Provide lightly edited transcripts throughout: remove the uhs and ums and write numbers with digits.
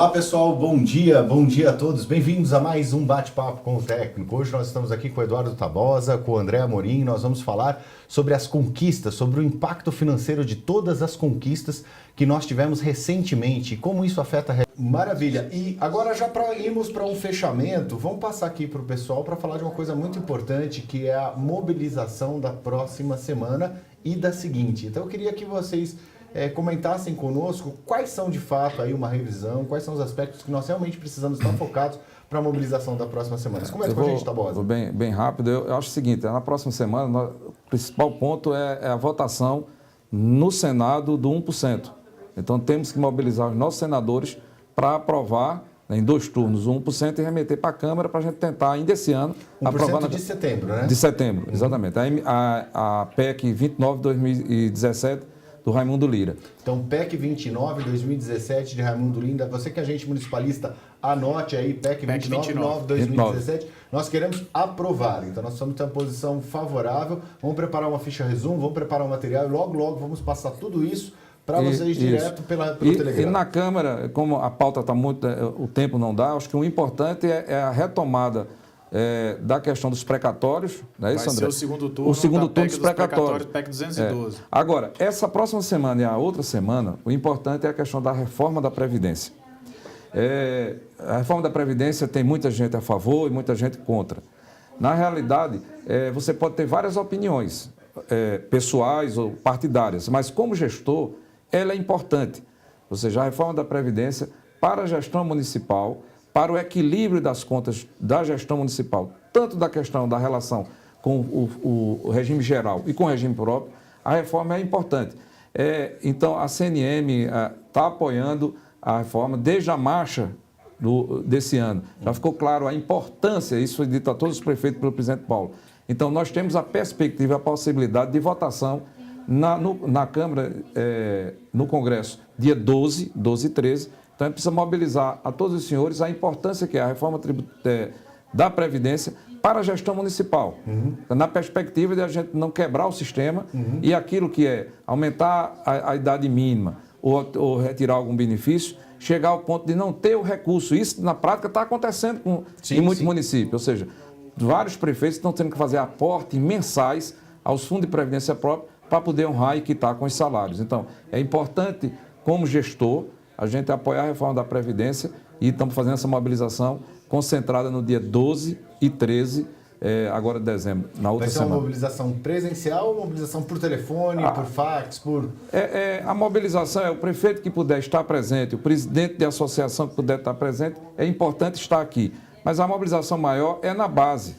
Olá pessoal, bom dia a todos, bem-vindos a mais um bate-papo com o técnico. Hoje nós estamos aqui com o Eduardo Tabosa, com o André Amorim, nós vamos falar sobre as conquistas, sobre o impacto financeiro de todas as conquistas que nós tivemos recentemente e como isso afeta a... Maravilha, e agora já para irmos para um fechamento, vamos passar aqui para o pessoal para falar de uma coisa muito importante que é a mobilização da próxima semana e da seguinte. Então eu queria que vocês comentassem conosco quais são de fato aí uma revisão, quais são os aspectos que nós realmente precisamos estar focados para a mobilização da próxima semana. Começa com a gente, Tabosa. Vou bem rápido. Eu acho o seguinte, na próxima semana, o principal ponto é a votação no Senado do 1%. Então temos que mobilizar os nossos senadores para aprovar em 2 turnos o 1% e remeter para a Câmara para a gente tentar, ainda esse ano, 1% aprovar... de setembro, né? De setembro, exatamente. A PEC 29 de 2017 do Raimundo Lira. Então, PEC 29, 2017, de Raimundo Lira. Você que é agente municipalista, anote aí, PEC 29, 2017. Nós queremos aprovar. Então, nós somos em uma posição favorável. Vamos preparar uma ficha resumo, vamos preparar um material e logo vamos passar tudo isso para vocês direto pelo Telegram. E na Câmara, como a pauta está muito... o tempo não dá, acho que o importante é a retomada da questão dos precatórios, não é isso, André? Vai ser o segundo turno, dos precatórios. PEC 212. Agora, essa próxima semana e a outra semana, o importante é a questão da reforma da Previdência. A reforma da Previdência tem muita gente a favor e muita gente contra. Na realidade, você pode ter várias opiniões, pessoais ou partidárias, mas como gestor, ela é importante. Ou seja, a reforma da Previdência para a gestão municipal, para o equilíbrio das contas da gestão municipal, tanto da questão da relação com o regime geral e com o regime próprio, a reforma é importante. Então, a CNM está apoiando a reforma desde a marcha desse ano. Já ficou claro a importância, isso foi dito a todos os prefeitos pelo presidente Paulo. Então, nós temos a perspectiva, a possibilidade de votação na Câmara, no Congresso, dia 12 e 13. Então, a gente precisa mobilizar a todos os senhores a importância que é a reforma da Previdência para a gestão municipal. Na perspectiva de a gente não quebrar o sistema e aquilo que é aumentar a idade mínima ou retirar algum benefício, chegar ao ponto de não ter o recurso. Isso, na prática, está acontecendo em muitos municípios. Ou seja, vários prefeitos estão tendo que fazer aportes mensais aos fundos de previdência própria para poder honrar e quitar com os salários. Então, é importante, como gestor, a gente apoiar a reforma da Previdência e estamos fazendo essa mobilização concentrada no dia 12 e 13, agora de dezembro, na outra semana. Vai ser uma mobilização presencial ou mobilização por telefone, por fax, por... A mobilização é o prefeito que puder estar presente, o presidente de associação que puder estar presente, é importante estar aqui. Mas a mobilização maior é na base,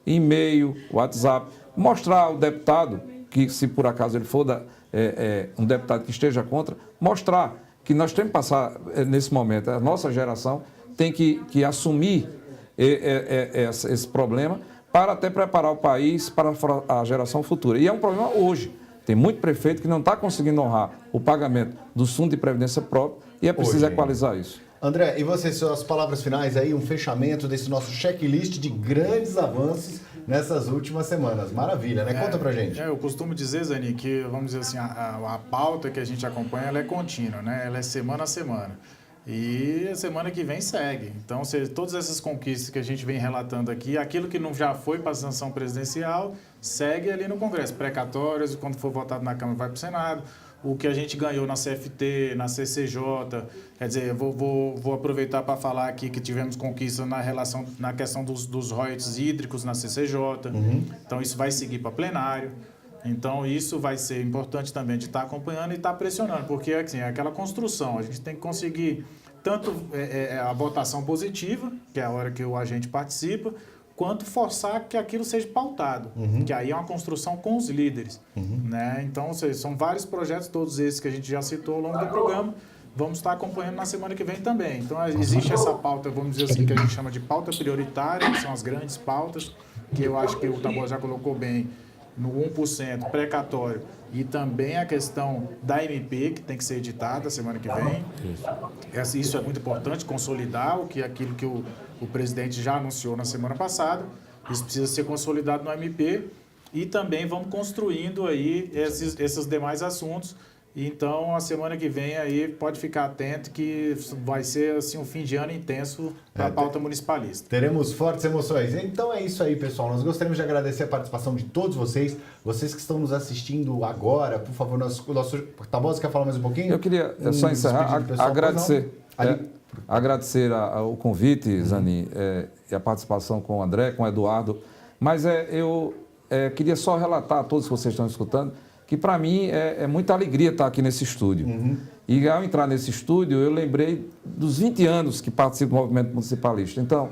e-mail, WhatsApp, mostrar ao deputado, que se por acaso ele for um deputado que esteja contra, mostrar que nós temos que passar, nesse momento, a nossa geração tem que assumir esse problema para até preparar o país para a geração futura. E é um problema hoje. Tem muito prefeito que não está conseguindo honrar o pagamento do fundo de previdência próprio e é preciso equalizar isso. André, e você, suas palavras finais aí, um fechamento desse nosso checklist de grandes avanços nessas últimas semanas. Maravilha, né? Conta pra gente. Eu costumo dizer, Zani, que, vamos dizer assim, a pauta que a gente acompanha, ela é contínua, né? Ela é semana a semana. E a semana que vem segue. Então, todas essas conquistas que a gente vem relatando aqui, aquilo que não já foi para a sanção presidencial, segue ali no Congresso. Precatórios, quando for votado na Câmara, vai para o Senado. O que a gente ganhou na CFT, na CCJ, quer dizer, vou aproveitar para falar aqui que tivemos conquista na questão dos royalties hídricos na CCJ. Então, isso vai seguir para plenário. Então, isso vai ser importante também de estar acompanhando e estar pressionando, porque assim, é aquela construção, a gente tem que conseguir tanto a votação positiva, que é a hora que o agente participa, quanto forçar que aquilo seja pautado, que aí é uma construção com os líderes. Né? Então, são vários projetos, todos esses que a gente já citou ao longo do programa, vamos estar acompanhando na semana que vem também. Então, existe essa pauta, vamos dizer assim, que a gente chama de pauta prioritária, que são as grandes pautas, que eu acho que o Tabosa já colocou bem, no 1% precatório e também a questão da MP, que tem que ser editada semana que vem. Isso é muito importante, consolidar aquilo que o presidente já anunciou na semana passada. Isso precisa ser consolidado no MP e também vamos construindo aí esses demais assuntos Então, a semana que vem aí pode ficar atento que vai ser assim, um fim de ano intenso para a pauta municipalista. Teremos fortes emoções. Então é isso aí, pessoal. Nós gostaríamos de agradecer a participação de todos vocês que estão nos assistindo agora. Por favor, nosso Tabosa quer falar mais um pouquinho? Eu queria só encerrar, agradecer o convite, Zanin, e a participação com o André, com o Eduardo. Mas eu queria só relatar a todos que vocês estão escutando que para mim é muita alegria estar aqui nesse estúdio. E ao entrar nesse estúdio, eu lembrei dos 20 anos que participo do movimento municipalista. Então,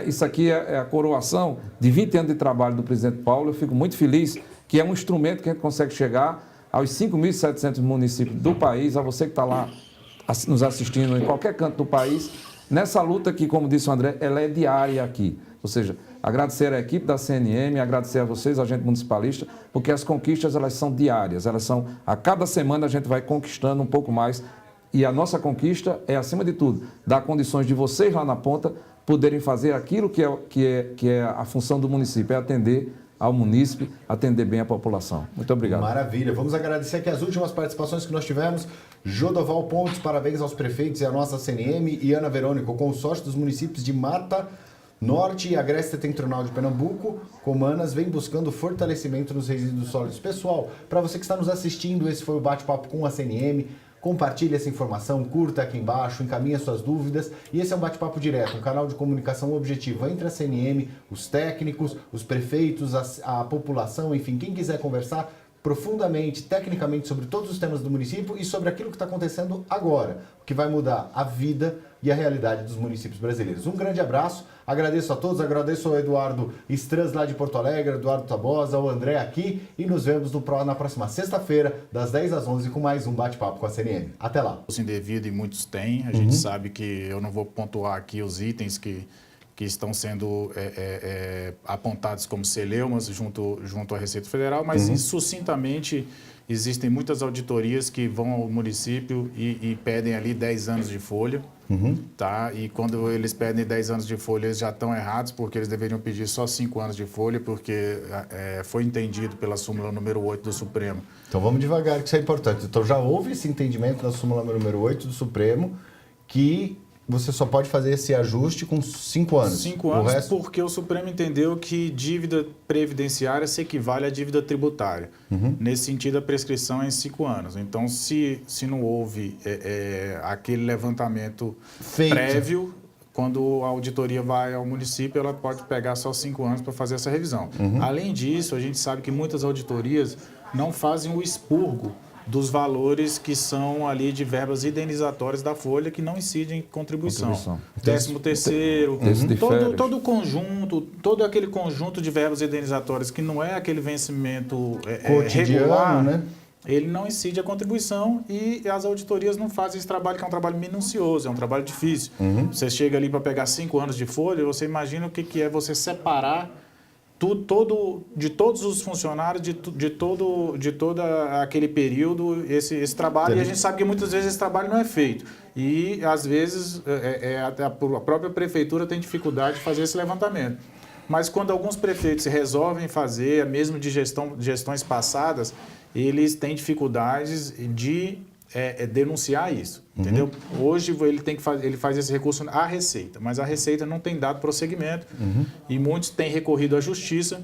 isso aqui é a coroação de 20 anos de trabalho do presidente Paulo. Eu fico muito feliz que é um instrumento que a gente consegue chegar aos 5.700 municípios do país, a você que está lá nos assistindo em qualquer canto do país, nessa luta que, como disse o André, ela é diária aqui. Ou seja, agradecer à equipe da CNM, agradecer a vocês, agente municipalista, porque as conquistas elas são diárias, a cada semana a gente vai conquistando um pouco mais e a nossa conquista é, acima de tudo, dar condições de vocês lá na ponta poderem fazer aquilo que é a função do município, é atender ao munícipe, atender bem a população. Muito obrigado. Maravilha. Vamos agradecer aqui as últimas participações que nós tivemos. Jodoval Pontes, parabéns aos prefeitos e à nossa CNM. E Ana Verônica, o consórcio dos municípios de Mata Norte e Agreste Setentrional de Pernambuco, Comanas, vem buscando fortalecimento nos resíduos sólidos. Pessoal, para você que está nos assistindo, esse foi o bate-papo com a CNM. Compartilhe essa informação, curta aqui embaixo, encaminhe suas dúvidas. E esse é um bate-papo direto, um canal de comunicação objetivo entre a CNM, os técnicos, os prefeitos, a população, enfim, quem quiser conversar profundamente, tecnicamente, sobre todos os temas do município e sobre aquilo que está acontecendo agora, o que vai mudar a vida e a realidade dos municípios brasileiros. Um grande abraço, agradeço a todos, agradeço ao Eduardo Strans lá de Porto Alegre, Eduardo Tabosa, ao André aqui e nos vemos na próxima sexta-feira, das 10 às 11, com mais um bate-papo com a CNM. Até lá. Indevido e muitos têm, a gente sabe que eu não vou pontuar aqui os itens que estão sendo apontados como celeumas junto à Receita Federal, mas sucintamente existem muitas auditorias que vão ao município e pedem ali 10 anos de folha, tá? E quando eles pedem 10 anos de folha, eles já estão errados, porque eles deveriam pedir só 5 anos de folha, porque foi entendido pela súmula número 8 do Supremo. Então vamos devagar, que isso é importante. Então já houve esse entendimento na súmula número 8 do Supremo, que você só pode fazer esse ajuste com 5 anos. 5 anos, porque o Supremo entendeu que dívida previdenciária se equivale à dívida tributária. Nesse sentido, a prescrição é em 5 anos. Então, se não houve aquele levantamento prévio, quando a auditoria vai ao município, ela pode pegar só 5 anos para fazer essa revisão. Além disso, a gente sabe que muitas auditorias não fazem o expurgo dos valores que são ali de verbas indenizatórias da folha que não incidem em contribuição. 13º, todo o conjunto, todo aquele conjunto de verbas indenizatórias que não é aquele vencimento regular, né? Ele não incide a contribuição e as auditorias não fazem esse trabalho, que é um trabalho minucioso, é um trabalho difícil. Você chega ali para pegar 5 anos de folha, você imagina o que é você separar de todos os funcionários, de todo aquele período, esse trabalho, e a gente sabe que muitas vezes esse trabalho não é feito. E, às vezes, até a própria prefeitura tem dificuldade de fazer esse levantamento. Mas quando alguns prefeitos resolvem fazer, mesmo de gestões passadas, eles têm dificuldades de denunciar isso, entendeu? Hoje ele faz esse recurso à Receita, mas a Receita não tem dado prosseguimento e muitos têm recorrido à Justiça.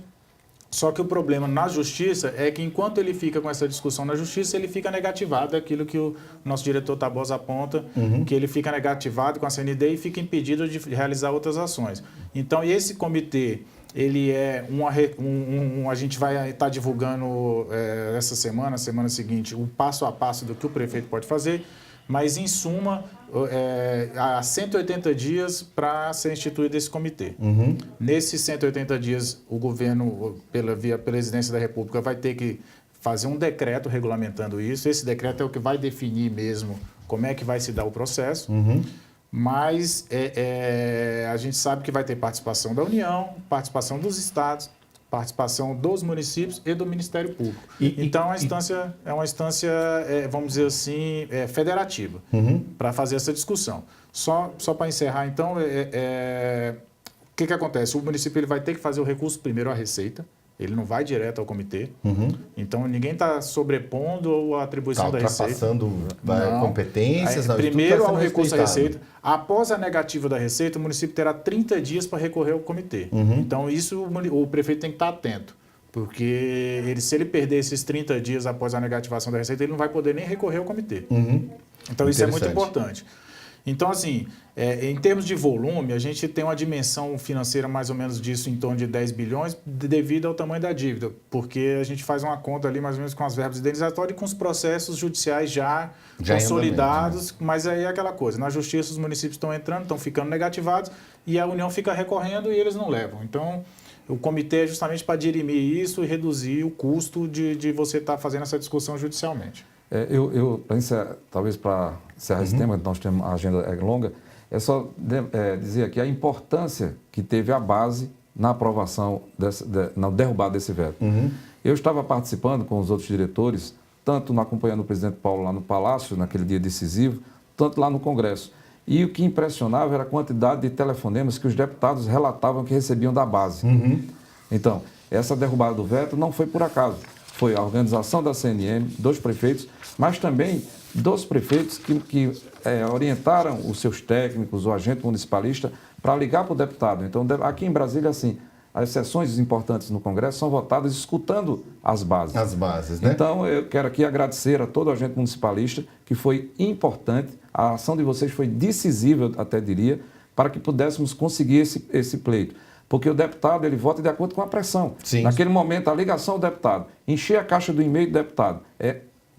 Só que o problema na Justiça é que enquanto ele fica com essa discussão na Justiça, ele fica negativado, aquilo que o nosso diretor Tabosa aponta, que ele fica negativado com a CND e fica impedido de realizar outras ações. Então, esse comitê, ele é a gente vai estar divulgando essa semana seguinte, o passo a passo do que o prefeito pode fazer, mas, em suma, há 180 dias para ser instituído esse comitê. Nesses 180 dias, o governo, pela Presidência da República, vai ter que fazer um decreto regulamentando isso. Esse decreto é o que vai definir mesmo como é que vai se dar o processo. Mas a gente sabe que vai ter participação da União, participação dos estados, participação dos municípios e do Ministério Público. Então, é uma instância, vamos dizer assim, federativa, para fazer essa discussão. Só para encerrar, então, o que acontece? O município ele vai ter que fazer o recurso primeiro à Receita, ele não vai direto ao comitê. Então, ninguém está sobrepondo a atribuição da Receita. Ultrapassando competências. Aí, primeiro, ao recurso à Receita. Após a negativa da Receita, o município terá 30 dias para recorrer ao comitê. Então, isso o prefeito tem que estar atento. Porque se ele perder esses 30 dias após a negativação da Receita, ele não vai poder nem recorrer ao comitê. Então, isso é muito importante. Então, assim, em termos de volume, a gente tem uma dimensão financeira mais ou menos disso em torno de 10 bilhões devido ao tamanho da dívida, porque a gente faz uma conta ali mais ou menos com as verbas indenizatórias e com os processos judiciais já consolidados, mas aí é aquela coisa, na justiça os municípios estão entrando, estão ficando negativados e a União fica recorrendo e eles não levam. Então, o comitê é justamente para dirimir isso e reduzir o custo de você estar fazendo essa discussão judicialmente. Talvez para encerrar esse tema, nós temos a agenda longa, é só dizer aqui a importância que teve a base na aprovação, na derrubada desse veto. Eu estava participando com os outros diretores, tanto acompanhando o presidente Paulo lá no Palácio, naquele dia decisivo, tanto lá no Congresso. E o que impressionava era a quantidade de telefonemas que os deputados relatavam que recebiam da base. Então, essa derrubada do veto não foi por acaso. Foi a organização da CNM, dos prefeitos, mas também dos prefeitos que orientaram os seus técnicos, o agente municipalista, para ligar para o deputado. Então, aqui em Brasília, assim, as sessões importantes no Congresso são votadas escutando as bases. As bases, né? Então, eu quero aqui agradecer a todo o agente municipalista, que foi importante, a ação de vocês foi decisiva, até diria, para que pudéssemos conseguir esse pleito. Porque o deputado, ele vota de acordo com a pressão. Sim. Naquele momento, a ligação ao deputado, encher a caixa do e-mail do deputado, é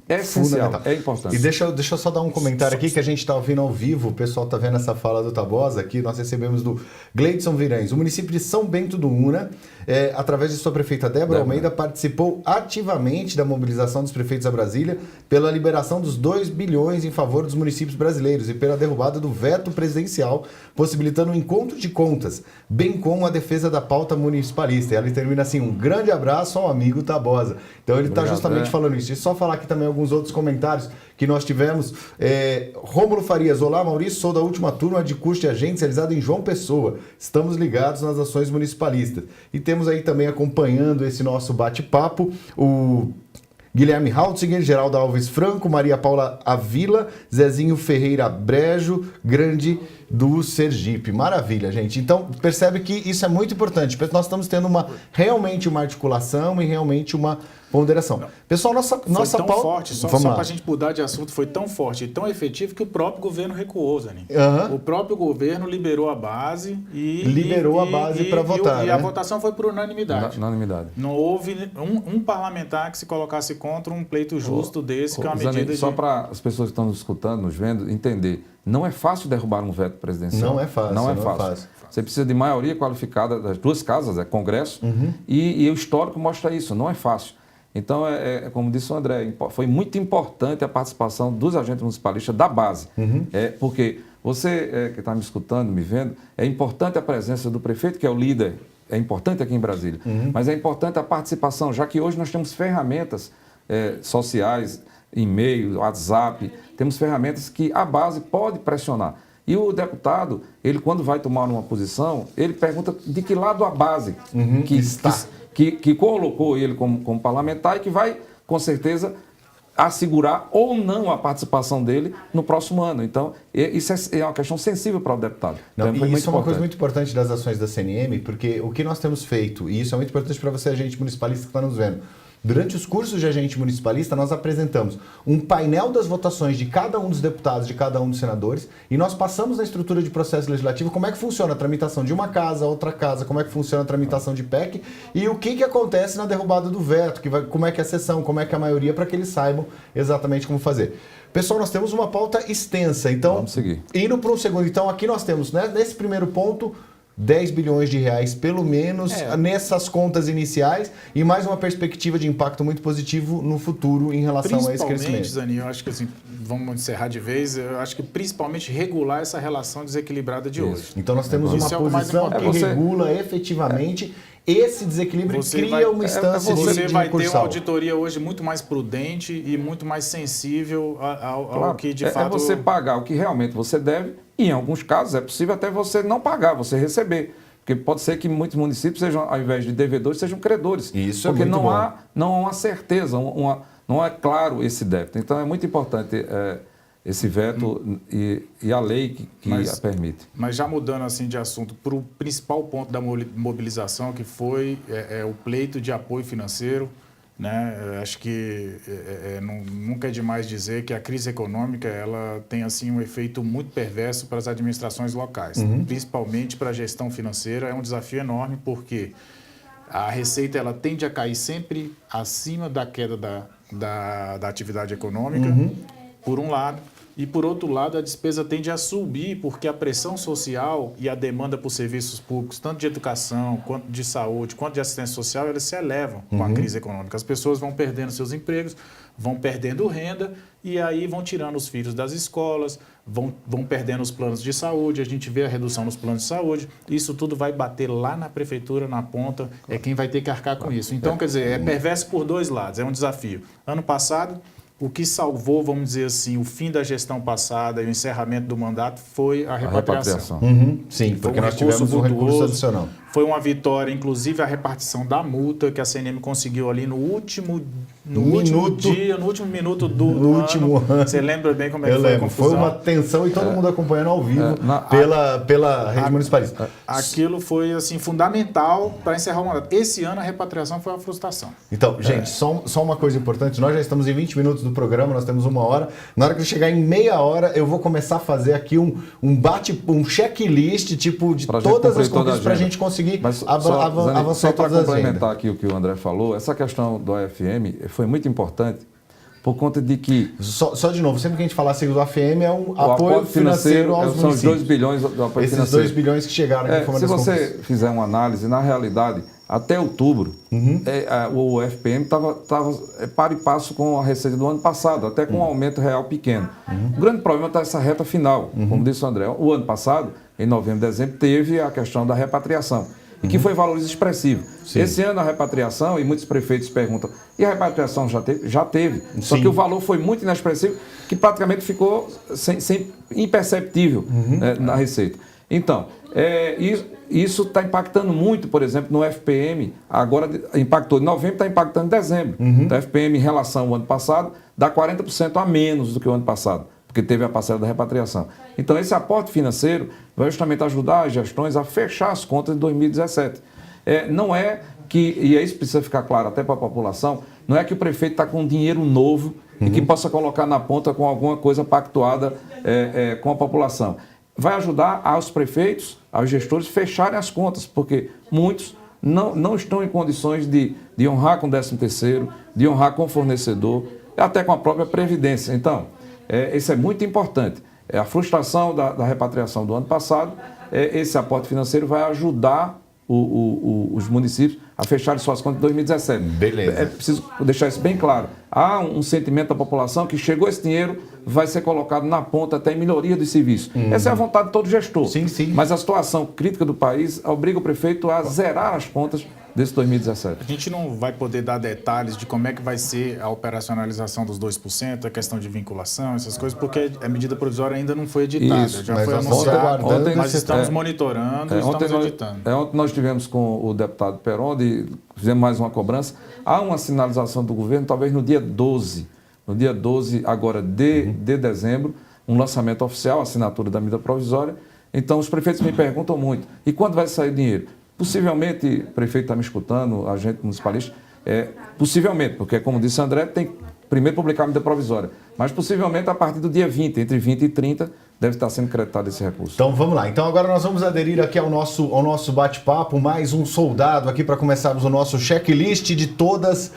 essencial, é importante. E deixa eu só dar um comentário aqui que a gente está ouvindo ao vivo, o pessoal está vendo essa fala do Tabosa aqui, nós recebemos do Gleidson Virães. O município de São Bento do Una, através de sua prefeita Débora Almeida, participou ativamente da mobilização dos prefeitos a Brasília pela liberação dos 2 bilhões em favor dos municípios brasileiros e pela derrubada do veto presidencial, possibilitando um encontro de contas, bem como a defesa da pauta municipalista. E ela termina assim, um grande abraço ao amigo Tabosa. Então ele está justamente falando isso. E só falar aqui também alguns outros comentários que nós tivemos. Rômulo Farias, olá Maurício, sou da última turma de curso de agente realizado em João Pessoa. Estamos ligados nas ações municipalistas. E temos aí também acompanhando esse nosso bate-papo o Guilherme Haltzinger, Geraldo Alves Franco, Maria Paula Avila, Zezinho Ferreira Brejo, Grande do Sergipe. Maravilha, gente. Então, percebe que isso é muito importante. Nós estamos tendo realmente uma articulação e realmente uma ponderação. Pessoal, nossa foi tão pauta... forte, só para a gente mudar de assunto, foi tão forte e tão efetivo que o próprio governo recuou, Zanin. O próprio governo liberou a base e... Liberou a base para votar, E a votação foi por unanimidade. Unanimidade. Não houve um parlamentar que se colocasse contra um pleito justo desse, que é uma Zanin, medida de... Só para as pessoas que estão nos escutando, nos vendo, entender, não é fácil derrubar um veto presidencial. Não é fácil. Não é fácil. Você precisa de maioria qualificada das duas casas, Congresso, e o histórico mostra isso, não é fácil. Então, como disse o André, foi muito importante a participação dos agentes municipalistas da base. Porque você que está me escutando, me vendo, é importante a presença do prefeito, que é o líder, é importante aqui em Brasília, mas é importante a participação, já que hoje nós temos ferramentas sociais, e-mail, WhatsApp, temos ferramentas que a base pode pressionar. E o deputado, ele quando vai tomar uma posição, ele pergunta de que lado a base que colocou ele como parlamentar e que vai, com certeza, assegurar ou não a participação dele no próximo ano. Então, isso é uma questão sensível para o deputado. Não, então, e isso é uma coisa muito importante das ações da CNM, porque o que nós temos feito, e isso é muito importante para você, agente municipalista que está nos vendo, durante os cursos de agente municipalista, nós apresentamos um painel das votações de cada um dos deputados, de cada um dos senadores, e nós passamos na estrutura de processo legislativo como é que funciona a tramitação de uma casa, outra casa, como é que funciona a tramitação de PEC, e o que acontece na derrubada do veto, como é que é a sessão, como é que é a maioria, para que eles saibam exatamente como fazer. Pessoal, nós temos uma pauta extensa, então, vamos seguir. Indo para um segundo, então aqui nós temos, né, nesse primeiro ponto, 10 bilhões de reais, pelo menos, nessas contas iniciais e mais uma perspectiva de impacto muito positivo no futuro em relação a esse crescimento. Principalmente, Zanin, eu acho que assim, vamos encerrar de vez, eu acho que principalmente regular essa relação desequilibrada de hoje. Então nós temos uma posição que regula efetivamente esse desequilíbrio e cria uma instância de Você vai ter uma auditoria hoje muito mais prudente e muito mais sensível ao que de fato... É você pagar o que realmente você deve. E em alguns casos é possível até você não pagar, você receber. Porque pode ser que muitos municípios sejam, ao invés de devedores, sejam credores. Isso porque é muito bom. Não há uma certeza, não é claro esse débito. Então é muito importante esse veto e a lei que a permite. Mas já mudando assim de assunto, para o principal ponto da mobilização, que foi o pleito de apoio financeiro, né? Eu acho que nunca é demais dizer que a crise econômica ela tem assim um efeito muito perverso para as administrações locais, principalmente para a gestão financeira. É um desafio enorme porque a receita ela tende a cair sempre acima da queda da atividade econômica, por um lado. E, por outro lado, a despesa tende a subir porque a pressão social e a demanda por serviços públicos, tanto de educação, quanto de saúde, quanto de assistência social, elas se elevam com a crise econômica. As pessoas vão perdendo seus empregos, vão perdendo renda e aí vão tirando os filhos das escolas, vão perdendo os planos de saúde, a gente vê a redução nos planos de saúde, isso tudo vai bater lá na prefeitura, na ponta, é quem vai ter que arcar com isso. Então, quer dizer, é perverso por dois lados, é um desafio. Ano passado, o que salvou, vamos dizer assim, o fim da gestão passada e o encerramento do mandato foi a repatriação. Sim, porque nós tivemos um recurso adicional. Foi uma vitória, inclusive a repartição da multa que a CNM conseguiu ali no último minuto do último ano. Você lembra bem como é que foi a confusão? Foi uma tensão e todo mundo acompanhando ao vivo pela rede municipalista. Aquilo foi assim fundamental para encerrar o mandato. Esse ano a repatriação foi uma frustração. Então, gente, só uma coisa importante. Nós já estamos em 20 minutos do programa, nós temos 1 hora. Na hora que chegar em meia hora, eu vou começar a fazer aqui um checklist tipo de todas as conquistas para a gente conseguir avançar só para todas as complementar aqui o que o André falou, essa questão do AFM foi muito importante por conta de que... Só de novo, sempre que a gente falar assim, o AFM é um apoio financeiro aos são municípios. São os 2 bilhões do apoio Esses financeiro. 2 bilhões que chegaram aqui Se você fizer uma análise, na realidade, até outubro, o FPM estava par e passo com a receita do ano passado, até com um aumento real pequeno. O grande problema está essa reta final, como disse o André. O ano passado, em novembro e dezembro, teve a questão da repatriação, e que foi valores expressivos. Sim. Esse ano a repatriação, e muitos prefeitos perguntam, e a repatriação já teve? Só que o valor foi muito inexpressivo, que praticamente ficou imperceptível na receita. Então, isso está impactando muito, por exemplo, no FPM, agora impactou em novembro, está impactando em dezembro. Então, o FPM em relação ao ano passado dá 40% a menos do que o ano passado, porque teve a parcela da repatriação. Então, esse aporte financeiro vai justamente ajudar as gestões a fechar as contas de 2017. Não é que, e isso precisa ficar claro até para a população, não é que o prefeito está com dinheiro novo e que possa colocar na ponta com alguma coisa pactuada com a população. Vai ajudar aos prefeitos, aos gestores, fecharem as contas, porque muitos não estão em condições de honrar com o 13º, de honrar com o fornecedor, até com a própria Previdência. Então, isso é muito importante. A frustração da repatriação do ano passado, esse aporte financeiro vai ajudar os municípios a fecharem suas contas em 2017. Beleza. É preciso deixar isso bem claro. Há um sentimento da população que chegou esse dinheiro, vai ser colocado na ponta até em melhoria dos serviços. Essa é a vontade de todo gestor. Sim, sim. Mas a situação crítica do país obriga o prefeito a zerar as contas desse 2017. A gente não vai poder dar detalhes de como é que vai ser a operacionalização dos 2%, a questão de vinculação, essas coisas, porque a medida provisória ainda não foi editada. Isso, já foi anunciada, mas estamos monitorando e estamos editando. Ontem nós tivemos com o deputado Peron, fizemos mais uma cobrança. Há uma sinalização do governo, talvez no dia 12 agora de dezembro, um lançamento oficial, assinatura da medida provisória. Então, os prefeitos me perguntam muito, e quando vai sair o dinheiro? Possivelmente, o prefeito está me escutando, a gente municipalista, possivelmente, porque, como disse o André, tem que primeiro publicar a medida provisória, mas possivelmente a partir do dia 20, entre 20 e 30, deve estar sendo creditado esse recurso. Então vamos lá. Então agora nós vamos aderir aqui ao nosso bate-papo, mais um soldado aqui para começarmos o nosso checklist de todas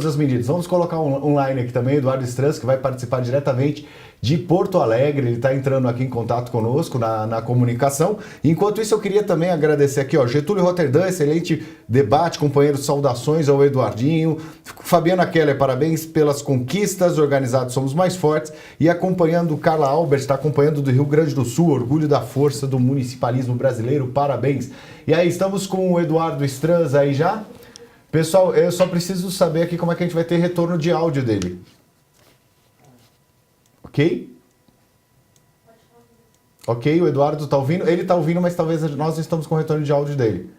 as medidas. Vamos colocar online aqui também, Eduardo Strans, que vai participar diretamente de Porto Alegre, ele está entrando aqui em contato conosco na comunicação. Enquanto isso, eu queria também agradecer aqui, Getúlio Roterdã, excelente debate, companheiro, saudações ao Eduardinho. Fabiana Keller, parabéns pelas conquistas, organizados somos mais fortes. E acompanhando Carla Albert, está acompanhando do Rio Grande do Sul, orgulho da força do municipalismo brasileiro, parabéns. E aí, estamos com o Eduardo Strans aí já. Pessoal, eu só preciso saber aqui como é que a gente vai ter retorno de áudio dele. Ok? Ok, o Eduardo está ouvindo. Ele está ouvindo, mas talvez nós não estamos com o retorno de áudio dele.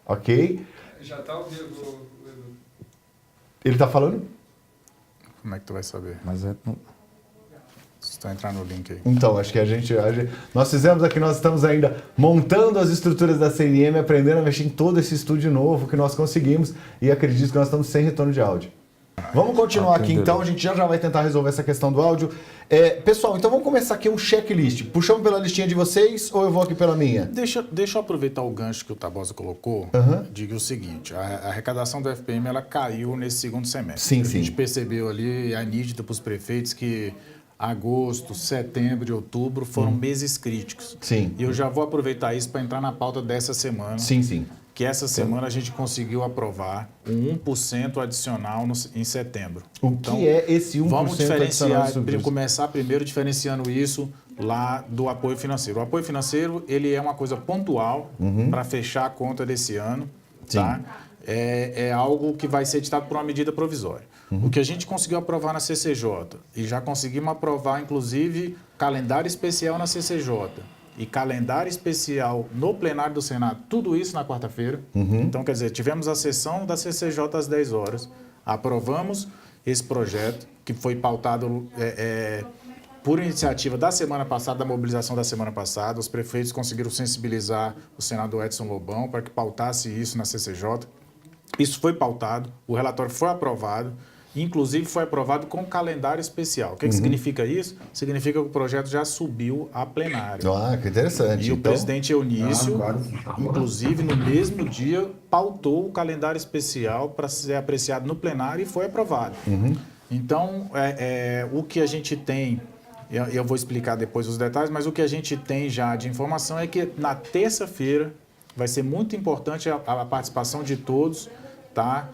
Ok. Já está ao vivo, Edu. Ele está falando? Como é que tu vai saber? Mas é... Se tu entrar no link aí. Então, acho que a gente... Nós fizemos aqui, nós estamos ainda montando as estruturas da CNM, aprendendo a mexer em todo esse estúdio novo que nós conseguimos e acredito que nós estamos sem retorno de áudio. Vamos continuar aqui então, a gente já vai tentar resolver essa questão do áudio. Pessoal, então vamos começar aqui um checklist. Puxamos pela listinha de vocês ou eu vou aqui pela minha? Deixa eu aproveitar o gancho que o Tabosa colocou. Diga o seguinte, a arrecadação do FPM ela caiu nesse segundo semestre. Sim, A sim. gente percebeu ali, é nítido para os prefeitos que agosto, setembro e outubro foram meses críticos. Sim. E eu já vou aproveitar isso para entrar na pauta dessa semana. Sim, sim. Que essa semana a gente conseguiu aprovar um 1% adicional em setembro. O que é esse 1% Vamos adicional diferenciar, de subsídios? começar primeiro diferenciando isso lá do apoio financeiro. O apoio financeiro ele é uma coisa pontual para fechar a conta desse ano. Tá? É algo que vai ser editado por uma medida provisória. O que a gente conseguiu aprovar na CCJ e já conseguimos aprovar, inclusive, calendário especial na CCJ e calendário especial no plenário do Senado, tudo isso na quarta-feira. Então, quer dizer, tivemos a sessão da CCJ às 10 horas, aprovamos esse projeto, que foi pautado por iniciativa da semana passada, da mobilização da semana passada. Os prefeitos conseguiram sensibilizar o senador Edson Lobão para que pautasse isso na CCJ. Isso foi pautado, o relatório foi aprovado, inclusive foi aprovado com calendário especial. O que significa isso? Significa que o projeto já subiu a plenário. Ah, que interessante. E o presidente Eunício, inclusive, no mesmo dia, pautou o calendário especial para ser apreciado no plenário e foi aprovado. Então, o que a gente tem, eu vou explicar depois os detalhes, mas o que a gente tem já de informação é que na terça-feira vai ser muito importante a participação de todos, tá?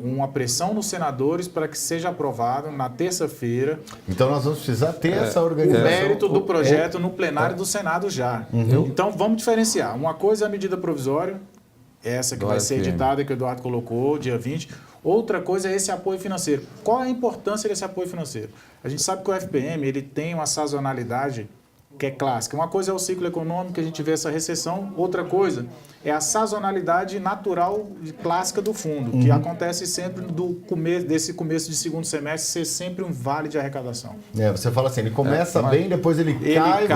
Uma pressão nos senadores para que seja aprovado na terça-feira. Então nós vamos precisar ter essa organização. O mérito do projeto no plenário do Senado já. Então vamos diferenciar. Uma coisa é a medida provisória, essa que vai ser editada, que o Eduardo colocou, dia 20. Outra coisa é esse apoio financeiro. Qual é a importância desse apoio financeiro? A gente sabe que o FPM ele tem uma sazonalidade que é clássica. Uma coisa é o ciclo econômico, que a gente vê essa recessão. Outra coisa é a sazonalidade natural e clássica do fundo, que acontece sempre desse começo de segundo semestre ser sempre um vale de arrecadação. Você fala assim, ele começa bem, depois ele cai.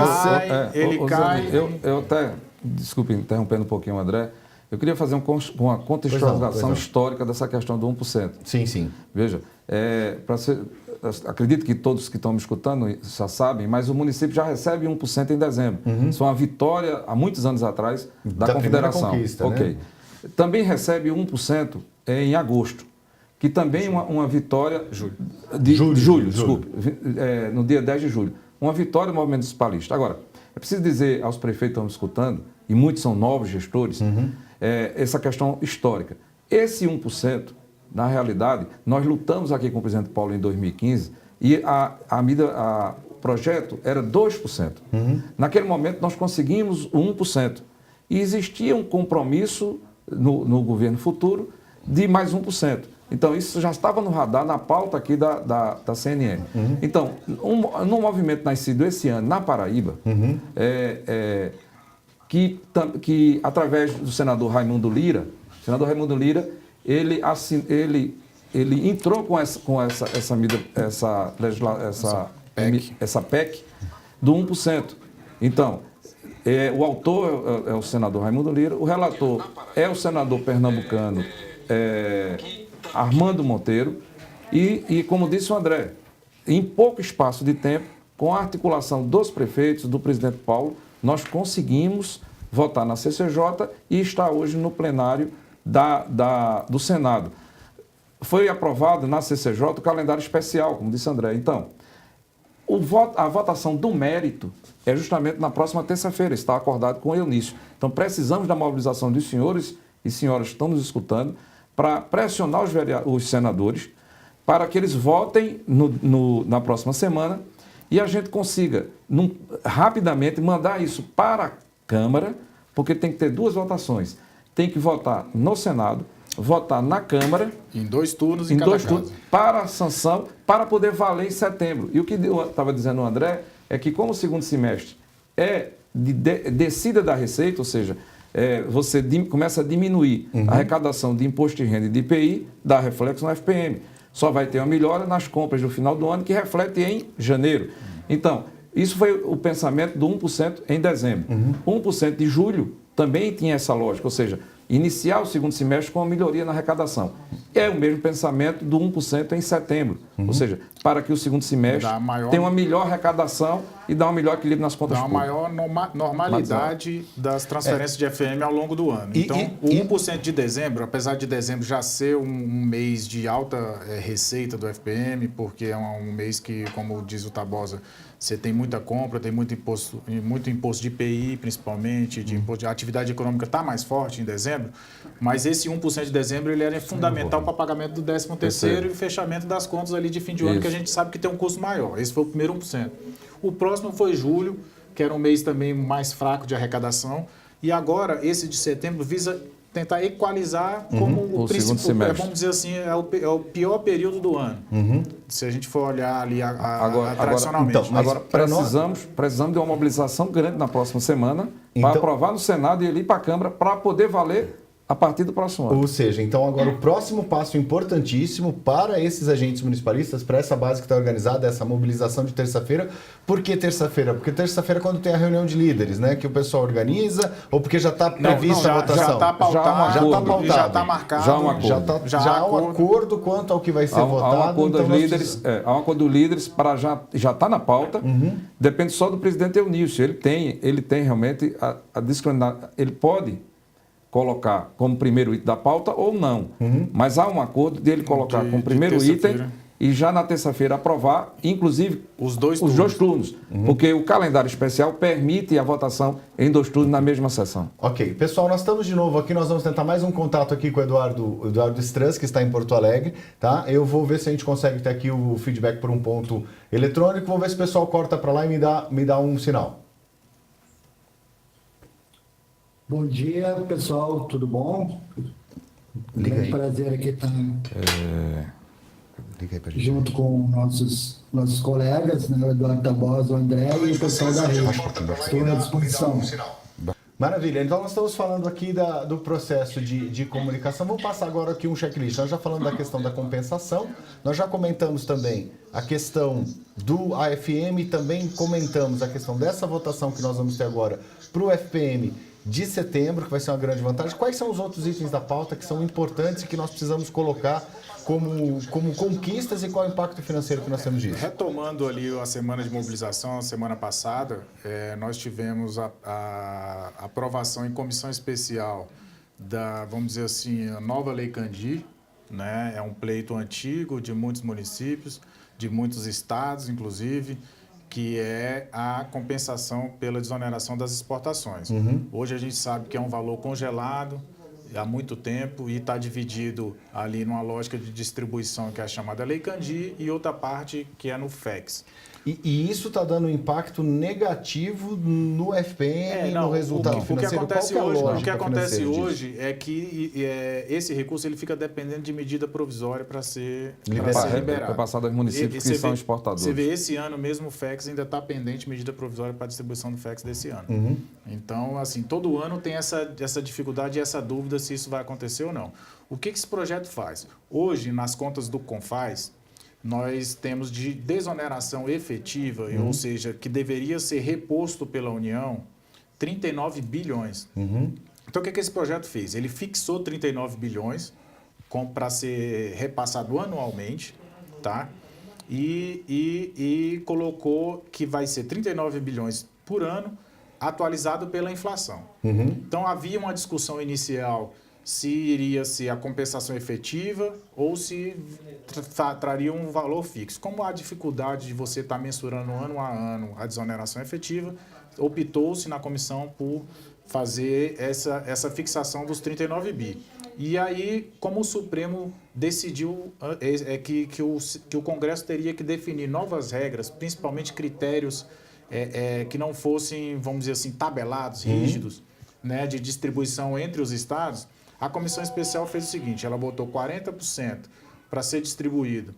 Eu até, desculpe interrompendo um pouquinho o André, eu queria fazer uma contextualização histórica dessa questão do 1%. Sim, sim. Veja, acredito que todos que estão me escutando já sabem, mas o município já recebe 1% em dezembro. Isso é uma vitória, há muitos anos atrás, da Confederação. Conquista, né? Também recebe 1% em agosto, que também é uma vitória... Julho. No dia 10 de julho. Uma vitória do movimento municipalista. Agora, é preciso dizer aos prefeitos que estão me escutando, e muitos são novos gestores, essa questão histórica. Esse 1%, na realidade, nós lutamos aqui com o presidente Paulo em 2015 e o projeto era 2%. Naquele momento, nós conseguimos o 1%. E existia um compromisso no governo futuro de mais 1%. Então, isso já estava no radar, na pauta aqui da CNN. Então, no movimento nascido esse ano na Paraíba, que através do senador Raimundo Lira, ele entrou com essa PEC do 1%. Então, o autor é o senador Raimundo Lira, o relator é o senador pernambucano Armando Monteiro e, como disse o André, em pouco espaço de tempo, com a articulação dos prefeitos, do presidente Paulo, nós conseguimos votar na CCJ e está hoje no plenário do Senado. Foi aprovado na CCJ o calendário especial, como disse André. Então, a votação do mérito é justamente na próxima terça-feira, está acordado com o Eunício. Então, precisamos da mobilização dos senhores e senhoras que estão nos escutando para pressionar os senadores para que eles votem na próxima semana e a gente consiga rapidamente mandar isso para a Câmara, porque tem que ter duas votações. Tem que votar no Senado, votar na Câmara. Em 2 turnos em cada casa. Para a sanção, para poder valer em setembro. E o que estava dizendo o André é que, como o segundo semestre é de descida da receita, ou seja, você começa a diminuir a arrecadação de imposto de renda e de IPI, dá reflexo no FPM. Só vai ter uma melhora nas compras do final do ano, que reflete em janeiro. Então, isso foi o pensamento do 1% em dezembro. 1% de julho também tinha essa lógica, ou seja, iniciar o segundo semestre com uma melhoria na arrecadação. É o mesmo pensamento do 1% em setembro, ou seja, para que o segundo semestre tenha uma melhor arrecadação e dá um melhor equilíbrio nas contas públicas. Dá uma maior normalidade das transferências de FM ao longo do ano. Então, o 1% de dezembro, apesar de dezembro já ser um mês de alta receita do FPM, porque é um mês que, como diz o Tabosa, você tem muita compra, tem muito imposto de IPI, principalmente, de imposto de atividade econômica está mais forte em dezembro, mas esse 1% de dezembro ele era fundamental para pagamento do 13º e fechamento das contas ali de fim de ano, que a gente sabe que tem um custo maior. Esse foi o primeiro 1%. O próximo foi julho, que era um mês também mais fraco de arrecadação, e agora esse de setembro visa tentar equalizar como o principal, vamos dizer assim, é o pior período do ano. Se a gente for olhar ali tradicionalmente. Agora precisamos de uma mobilização grande na próxima semana para aprovar no Senado e ir para a Câmara para poder valer a partir do próximo ano. Ou seja, então agora o próximo passo importantíssimo para esses agentes municipalistas, para essa base que está organizada, essa mobilização de terça-feira. Por que terça-feira? Porque terça-feira é quando tem a reunião de líderes, né? Que o pessoal organiza, ou porque já está prevista a votação? Já está pautado, já está marcado. Já há um acordo. Já há um acordo quanto ao que vai ser votado. Há um acordo dos líderes, há um acordo dos líderes para já está na pauta. Depende só do presidente Eunício. Ele tem realmente a disciplinar. Ele pode colocar como primeiro item da pauta ou não. Mas há um acordo dele colocar como primeiro item e já na terça-feira aprovar, inclusive, os dois turnos. Porque o calendário especial permite a votação em 2 turnos na mesma sessão. Ok. Pessoal, nós estamos de novo aqui, nós vamos tentar mais um contato aqui com o Eduardo Strans, que está em Porto Alegre, tá? Eu vou ver se a gente consegue ter aqui o feedback por um ponto eletrônico, vou ver se o pessoal corta para lá e me dá um sinal. Bom dia, pessoal, tudo bom? Um grande prazer aqui estar junto com nossos colegas, né, o Eduardo Tabosa, o André e o pessoal da rede. Estou à disposição. Maravilha, então nós estamos falando aqui do processo de comunicação. Vamos passar agora aqui um checklist. Nós já falamos da questão da compensação, nós já comentamos também a questão do AFM, também comentamos a questão dessa votação que nós vamos ter agora para o FPM de setembro, que vai ser uma grande vantagem. Quais são os outros itens da pauta que são importantes e que nós precisamos colocar como conquistas e qual é o impacto financeiro que nós temos disso? Retomando ali a semana de mobilização, a semana passada, nós tivemos a aprovação em comissão especial da, vamos dizer assim, a nova Lei Candir, né? É um pleito antigo de muitos municípios, de muitos estados, inclusive, que é a compensação pela desoneração das exportações. Hoje a gente sabe que é um valor congelado há muito tempo e está dividido ali numa lógica de distribuição que é a chamada Lei Candir e outra parte que é no FEX. E isso está dando um impacto negativo no FPM, no resultado financeiro? O que acontece hoje é que esse recurso ele fica dependendo de medida provisória para ser liberado. Foi passado aos municípios que são exportadores. Você vê, esse ano mesmo o FEX ainda está pendente de medida provisória para a distribuição do FEX desse ano. Então, assim, todo ano tem essa dificuldade e essa dúvida se isso vai acontecer ou não. O que esse projeto faz? Hoje, nas contas do CONFAS, nós temos de desoneração efetiva, ou seja, que deveria ser reposto pela União, 39 bilhões. Então, o que esse projeto fez? Ele fixou 39 bilhões para ser repassado anualmente, tá? E colocou que vai ser 39 bilhões por ano, atualizado pela inflação. Então, havia uma discussão inicial se iria ser a compensação efetiva ou se traria um valor fixo. Como há dificuldade de você estar mensurando ano a ano a desoneração efetiva, optou-se na comissão por fazer essa fixação dos 39 bi. E aí, como o Supremo decidiu que o Congresso teria que definir novas regras, principalmente critérios que não fossem, vamos dizer assim, tabelados, rígidos, né, de distribuição entre os estados, a comissão especial fez o seguinte: ela botou 40% para ser distribuído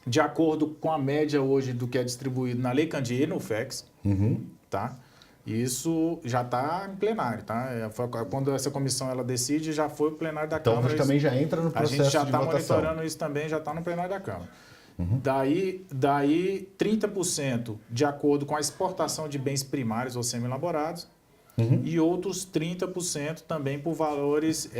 de acordo com a média hoje do que é distribuído na Lei Candir e no FEX, tá? Isso já está em plenário, tá? Quando essa comissão ela decide, já foi o plenário da Câmara. Então, também já entra no processo de votação. A gente já está monitorando isso também, já está no plenário da Câmara. Daí 30% de acordo com a exportação de bens primários ou semi-elaborados e outros 30% também por valores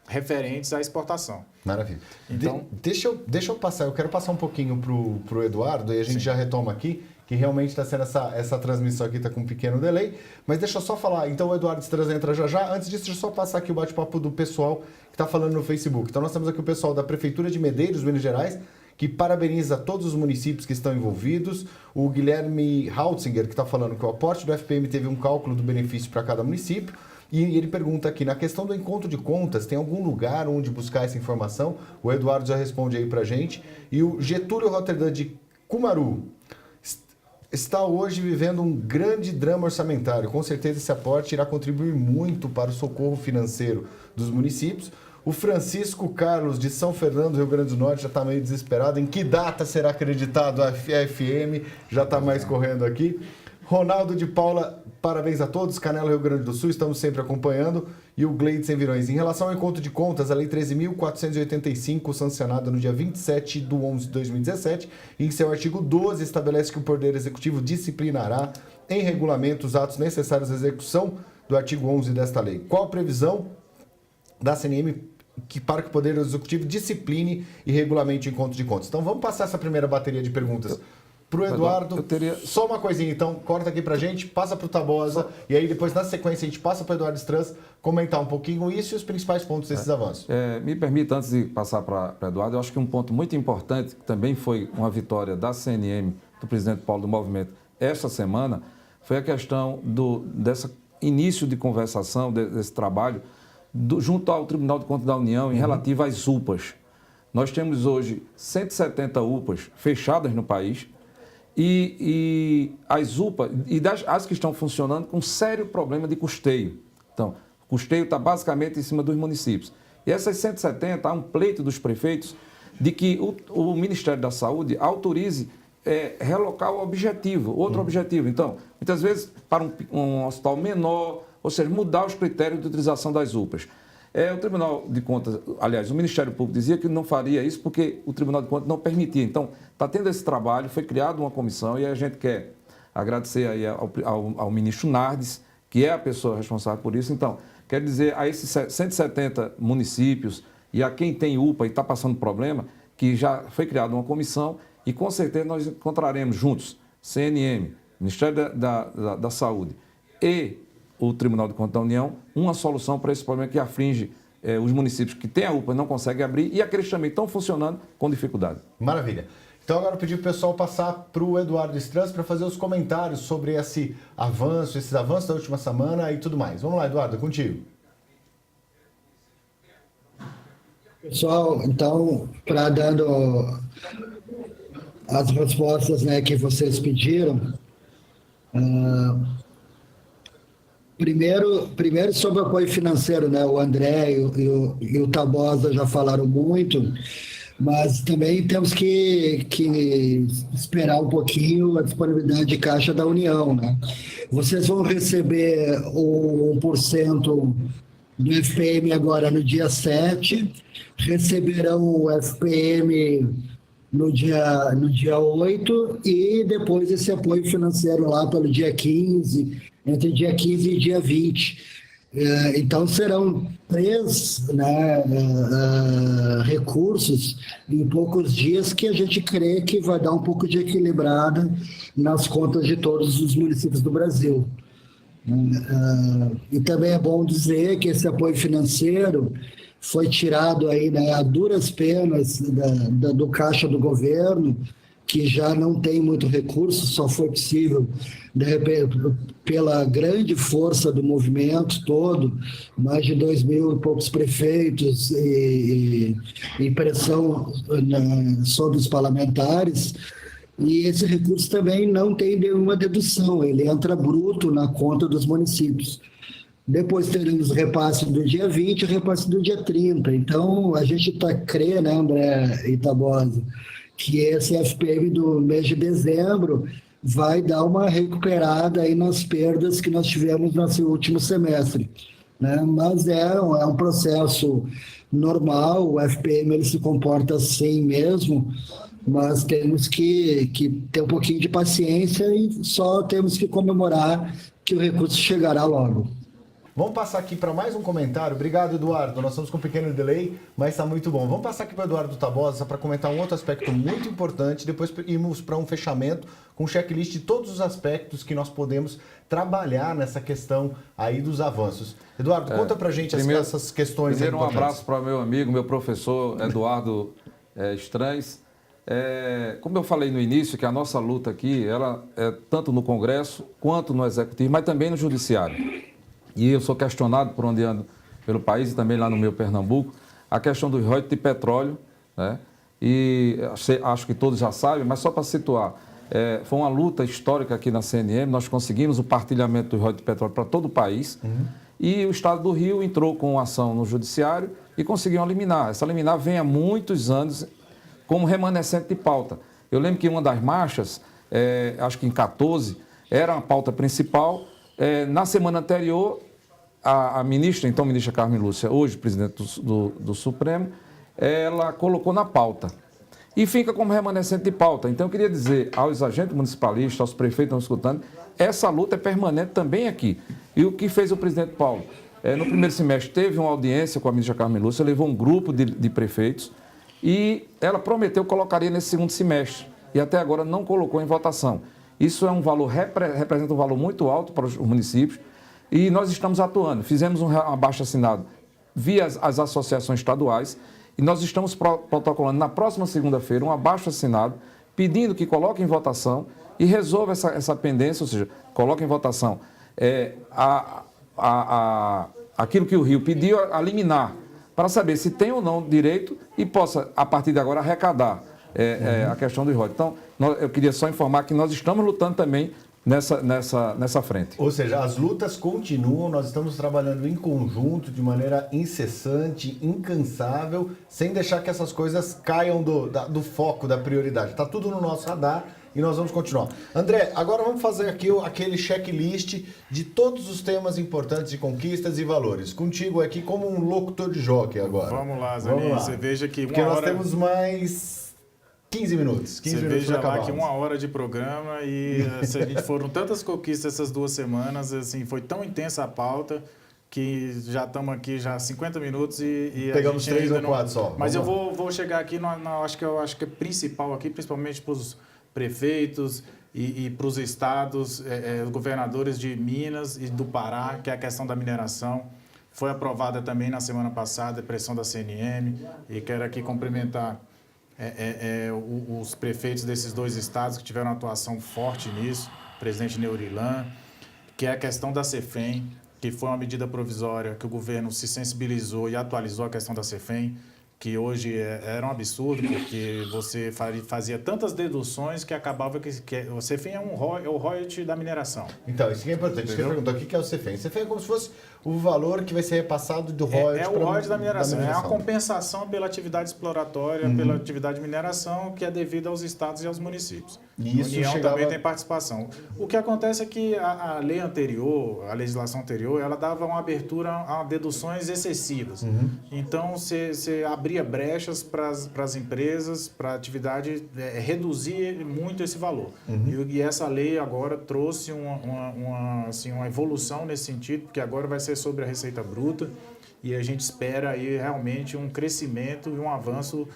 referentes à exportação. Maravilha. Então, deixa eu passar, eu quero passar um pouquinho para o Eduardo e a gente já retoma aqui, que realmente está sendo essa transmissão aqui, está com um pequeno delay, mas deixa eu só falar, então o Eduardo Stras entra já. Antes disso, deixa eu só passar aqui o bate-papo do pessoal que está falando no Facebook. Então nós temos aqui o pessoal da Prefeitura de Medeiros, Minas Gerais, que parabeniza todos os municípios que estão envolvidos. O Guilherme Hautzinger, que está falando que o aporte do FPM teve um cálculo do benefício para cada município. E ele pergunta aqui, na questão do encontro de contas, tem algum lugar onde buscar essa informação? O Eduardo já responde aí para gente. E o Getúlio Rotterdam de Cumaru está hoje vivendo um grande drama orçamentário. Com certeza esse aporte irá contribuir muito para o socorro financeiro dos municípios. O Francisco Carlos, de São Fernando, Rio Grande do Norte, já está meio desesperado. Em que data será acreditado a FM? Já está mais correndo aqui. Ronaldo de Paula, parabéns a todos. Canela, Rio Grande do Sul, estamos sempre acompanhando. E o Gleidson Virões. Em relação ao encontro de contas, a Lei 13.485, sancionada no dia 27/11/2017, em seu artigo 12, estabelece que o Poder Executivo disciplinará em regulamento os atos necessários à execução do artigo 11 desta lei. Qual a previsão da CNM para que o Poder Executivo discipline e regulamente o encontro de contas? Então vamos passar essa primeira bateria de perguntas para o Eduardo. Só uma coisinha, então, corta aqui para a gente, passa para o Tabosa, e aí depois, na sequência, a gente passa para o Eduardo Stras comentar um pouquinho isso e os principais pontos desses avanços. Me permita, antes de passar para o Eduardo, eu acho que um ponto muito importante, que também foi uma vitória da CNM, do presidente Paulo do Movimento, esta semana, foi a questão desse início de conversação, desse trabalho, junto ao Tribunal de Contas da União, em relativo às UPAs. Nós temos hoje 170 UPAs fechadas no país, e as UPAs, as que estão funcionando, com sério problema de custeio. Então, o custeio está basicamente em cima dos municípios. E essas 170, há um pleito dos prefeitos de que o Ministério da Saúde autorize relocar o objetivo, outro objetivo. Então, muitas vezes, para um hospital menor, ou seja, mudar os critérios de utilização das UPAs. O Tribunal de Contas, aliás, o Ministério Público dizia que não faria isso porque o Tribunal de Contas não permitia. Então, está tendo esse trabalho, foi criada uma comissão e a gente quer agradecer aí ao ministro Nardes, que é a pessoa responsável por isso. Então, quer dizer, a esses 170 municípios e a quem tem UPA e está passando problema, que já foi criada uma comissão e com certeza nós encontraremos juntos, CNM, Ministério da Saúde e o Tribunal de Contas da União, uma solução para esse problema que aflige os municípios que têm a UPA e não conseguem abrir e aqueles também estão funcionando com dificuldade. Maravilha. Então agora eu pedi para o pessoal passar para o Eduardo Stras para fazer os comentários sobre esses avanços da última semana e tudo mais. Vamos lá, Eduardo, é contigo. Pessoal, então, para dando as respostas, né, que vocês pediram, Primeiro sobre o apoio financeiro, né? O André e o Tabosa já falaram muito, mas também temos que esperar um pouquinho a disponibilidade de caixa da União, né? Vocês vão receber o 1% do FPM agora no dia 7, receberão o FPM no dia 8 e depois esse apoio financeiro lá pelo dia 15, entre dia 15 e dia 20. Então, serão 3 recursos em poucos dias que a gente crê que vai dar um pouco de equilibrada nas contas de todos os municípios do Brasil. E também é bom dizer que esse apoio financeiro foi tirado aí, né, a duras penas do caixa do governo, que já não tem muito recurso, só foi possível, de repente, pela grande força do movimento todo, mais de 2.000 e poucos prefeitos e pressão sobre os parlamentares, e esse recurso também não tem nenhuma dedução, ele entra bruto na conta dos municípios. Depois teremos o repasse do dia 20 e o repasse do dia 30. Então, a gente crê, né, André e Tabosa, que esse FPM do mês de dezembro vai dar uma recuperada aí nas perdas que nós tivemos nesse último semestre, né? Mas é um processo normal, o FPM ele se comporta assim mesmo, mas temos que ter um pouquinho de paciência e só temos que comemorar que o recurso chegará logo. Vamos passar aqui para mais um comentário. Obrigado, Eduardo. Nós estamos com um pequeno delay, mas está muito bom. Vamos passar aqui para o Eduardo Tabosa para comentar um outro aspecto muito importante. Depois irmos para um fechamento com um checklist de todos os aspectos que nós podemos trabalhar nessa questão aí dos avanços. Eduardo, conta para a gente essas questões. Primeiro, um abraço para o meu amigo, meu professor Eduardo Strans. Como eu falei no início, que a nossa luta aqui, ela é tanto no Congresso quanto no Executivo, mas também no Judiciário. E eu sou questionado por onde ando pelo país e também lá no meu Pernambuco, a questão do royalties de petróleo, né? E acho que todos já sabem, mas só para situar, foi uma luta histórica aqui na CNM, nós conseguimos o partilhamento do royalties de petróleo para todo o país, e o Estado do Rio entrou com ação no Judiciário e conseguiu eliminar. Essa liminar vem há muitos anos como remanescente de pauta. Eu lembro que uma das marchas, acho que em 14, era a pauta principal. Na semana anterior, a ministra, então ministra Carmen Lúcia, hoje presidente do Supremo, ela colocou na pauta. E fica como remanescente de pauta. Então, eu queria dizer aos agentes municipalistas, aos prefeitos que estão escutando, essa luta é permanente também aqui. E o que fez o presidente Paulo? No primeiro semestre, teve uma audiência com a ministra Carmen Lúcia, levou um grupo de prefeitos e ela prometeu que colocaria nesse segundo semestre. E até agora não colocou em votação. Isso é um valor, representa um valor muito alto para os municípios e nós estamos atuando. Fizemos um abaixo-assinado via as associações estaduais e nós estamos protocolando na próxima segunda-feira um abaixo-assinado pedindo que coloque em votação e resolva essa pendência, ou seja, coloque em votação aquilo que o Rio pediu a liminar, para saber se tem ou não direito e possa, a partir de agora, arrecadar a questão do royalties. Então, eu queria só informar que nós estamos lutando também nessa frente. Ou seja, as lutas continuam, nós estamos trabalhando em conjunto, de maneira incessante, incansável, sem deixar que essas coisas caiam do foco, da prioridade. Está tudo no nosso radar e nós vamos continuar. André, agora vamos fazer aqui aquele checklist de todos os temas importantes de conquistas e valores. Contigo aqui como um locutor de jockey agora. Vamos lá, Zani. Você veja que porque nós temos mais 15 minutos. 15 Você minutos veja lá acabar. que 1 hora de programa e se a gente foram tantas conquistas essas 2 semanas, assim, foi tão intensa a pauta que já estamos aqui já 50 minutos e pegamos a gente 3 ou 4 só. Mas eu vou chegar aqui, acho que é principal aqui, principalmente para os prefeitos e para os estados, os governadores de Minas e do Pará, que é a questão da mineração. Foi aprovada também na semana passada a pressão da CNM e quero aqui cumprimentar os prefeitos desses 2 estados que tiveram atuação forte nisso, o presidente Neurilan, que é a questão da Cefem, que foi uma medida provisória que o governo se sensibilizou e atualizou a questão da Cefem, que hoje era um absurdo, porque você fazia tantas deduções que acabava que o Cefem é o royalty da mineração. Então, isso que é importante. Você perguntou o que é o Cefem. Cefem é como se fosse o valor que vai ser repassado do royalty. É o royalty da mineração. É uma compensação pela atividade exploratória, pela atividade de mineração, que é devida aos estados e aos municípios. E isso a União chegava... também tem participação. O que acontece é que a lei anterior, a legislação anterior, ela dava uma abertura a deduções excessivas. Então, você abria brechas para as empresas, para a atividade, reduzir muito esse valor. E essa lei agora trouxe uma evolução nesse sentido, porque agora vai ser sobre a receita bruta e a gente espera aí realmente um crescimento e um avanço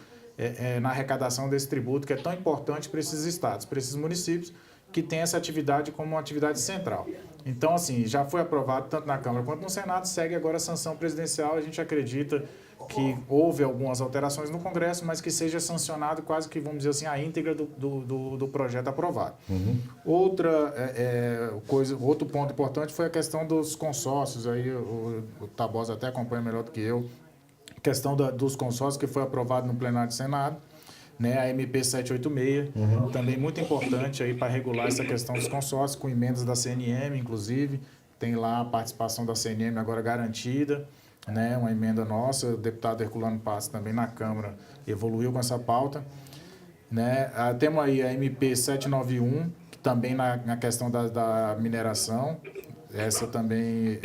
na arrecadação desse tributo, que é tão importante para esses estados, para esses municípios, que tem essa atividade como uma atividade central. Então, assim, já foi aprovado tanto na Câmara quanto no Senado, segue agora a sanção presidencial. A gente acredita que houve algumas alterações no Congresso, mas que seja sancionado quase que, vamos dizer assim, a íntegra do projeto aprovado. Outro ponto importante foi a questão dos consórcios, aí o Tabosa até acompanha melhor do que eu, a questão dos consórcios que foi aprovado no plenário do Senado, né, a MP 786, também muito importante aí para regular essa questão dos consórcios, com emendas da CNM, inclusive, tem lá a participação da CNM agora garantida, né, uma emenda nossa, o deputado Herculano Passos também na Câmara evoluiu com essa pauta. Né? Temos aí a MP 791, também na questão da mineração, essa também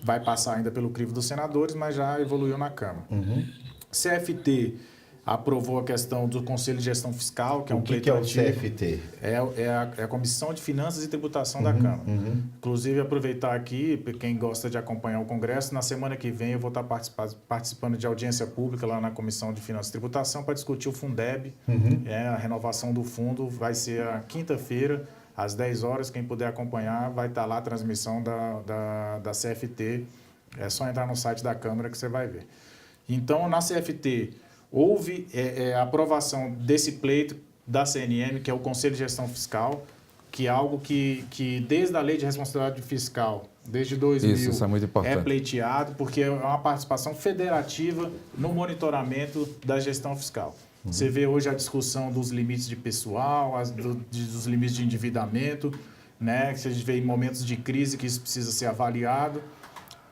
vai passar ainda pelo crivo dos senadores, mas já evoluiu na Câmara. CFT aprovou a questão do Conselho de Gestão Fiscal, que é um pleito antigo. O que é o CFT? É a Comissão de Finanças e Tributação da Câmara. Inclusive, aproveitar aqui, para quem gosta de acompanhar o Congresso, na semana que vem eu vou estar participando de audiência pública lá na Comissão de Finanças e Tributação para discutir o Fundeb. A renovação do fundo vai ser a quinta-feira, às 10 horas. Quem puder acompanhar, vai estar lá a transmissão da CFT. É só entrar no site da Câmara que você vai ver. Então, na CFT, houve a aprovação desse pleito da CNM, que é o Conselho de Gestão Fiscal, que é algo que desde a Lei de Responsabilidade Fiscal, desde 2000, isso é muito importante. É pleiteado, porque é uma participação federativa no monitoramento da gestão fiscal. Você vê hoje a discussão dos limites de pessoal, dos limites de endividamento, né? Que a gente vê em momentos de crise que isso precisa ser avaliado.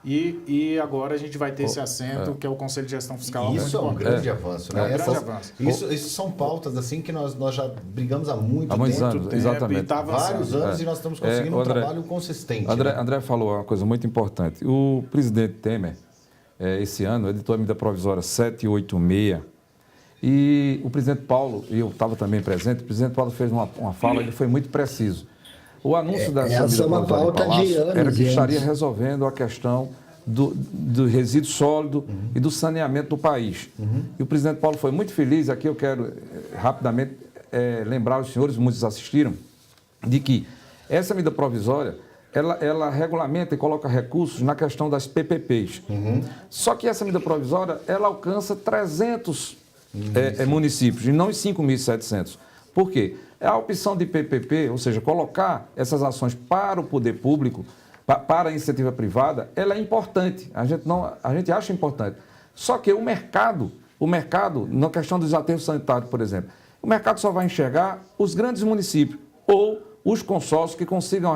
E agora a gente vai ter esse assento, que é o Conselho de Gestão Fiscal. Isso é um grande avanço, né? É um grande avanço. Isso são pautas assim que nós já brigamos há muitos anos, exatamente. Vários anos e nós estamos conseguindo um trabalho consistente. André falou uma coisa muito importante. O presidente Temer, esse ano, editou a medida provisória 786 e o presidente Paulo, e eu estava também presente, o presidente Paulo fez uma fala, ele foi muito preciso. O anúncio dessa medida provisória em Palácio era que estaria resolvendo a questão do resíduo sólido e do saneamento do país. E o presidente Paulo foi muito feliz. Aqui eu quero rapidamente lembrar os senhores, muitos assistiram, de que essa medida provisória ela regulamenta e coloca recursos na questão das PPPs. Só que essa medida provisória ela alcança 300 municípios e não os 5.700. Por quê? A opção de PPP, ou seja, colocar essas ações para o poder público, para a iniciativa privada, ela é importante. A gente acha importante. Só que o mercado, na questão dos aterros sanitários, por exemplo, o mercado só vai enxergar os grandes municípios ou os consórcios que consigam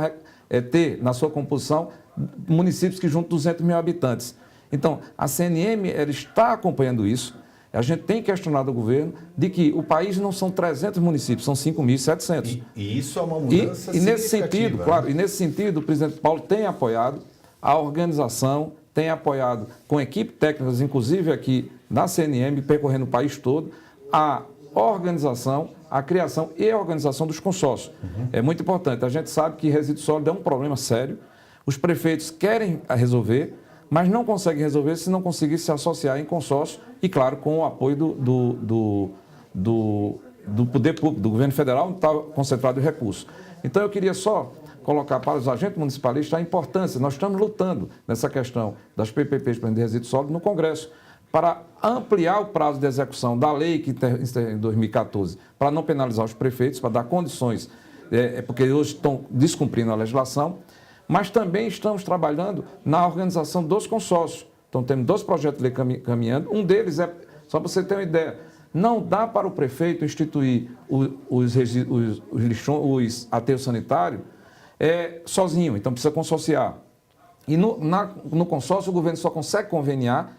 ter na sua composição municípios que juntam 200 mil habitantes. Então, a CNM ela está acompanhando isso. A gente tem questionado o governo de que o país não são 300 municípios, são 5.700. E isso é uma mudança e nesse sentido, claro, e nesse sentido, o presidente Paulo tem apoiado a organização, tem apoiado com equipe técnicas, inclusive aqui na CNM, percorrendo o país todo, a organização, a criação e a organização dos consórcios. É muito importante. A gente sabe que resíduo sólido é um problema sério. Os prefeitos querem resolver, mas não conseguem resolver se não conseguir se associar em consórcio e, claro, com o apoio do poder público, do governo federal, onde está concentrado o recurso. Então, eu queria só colocar para os agentes municipalistas a importância. Nós estamos lutando nessa questão das PPPs de resíduo sólido no Congresso para ampliar o prazo de execução da lei que em 2014, para não penalizar os prefeitos, para dar condições, porque hoje estão descumprindo a legislação, mas também estamos trabalhando na organização dos consórcios. Então, temos 2 projetos de lei caminhando. Um deles só para você ter uma ideia, não dá para o prefeito instituir os aterros sanitários sozinho, então precisa consorciar. E no consórcio, o governo só consegue conveniar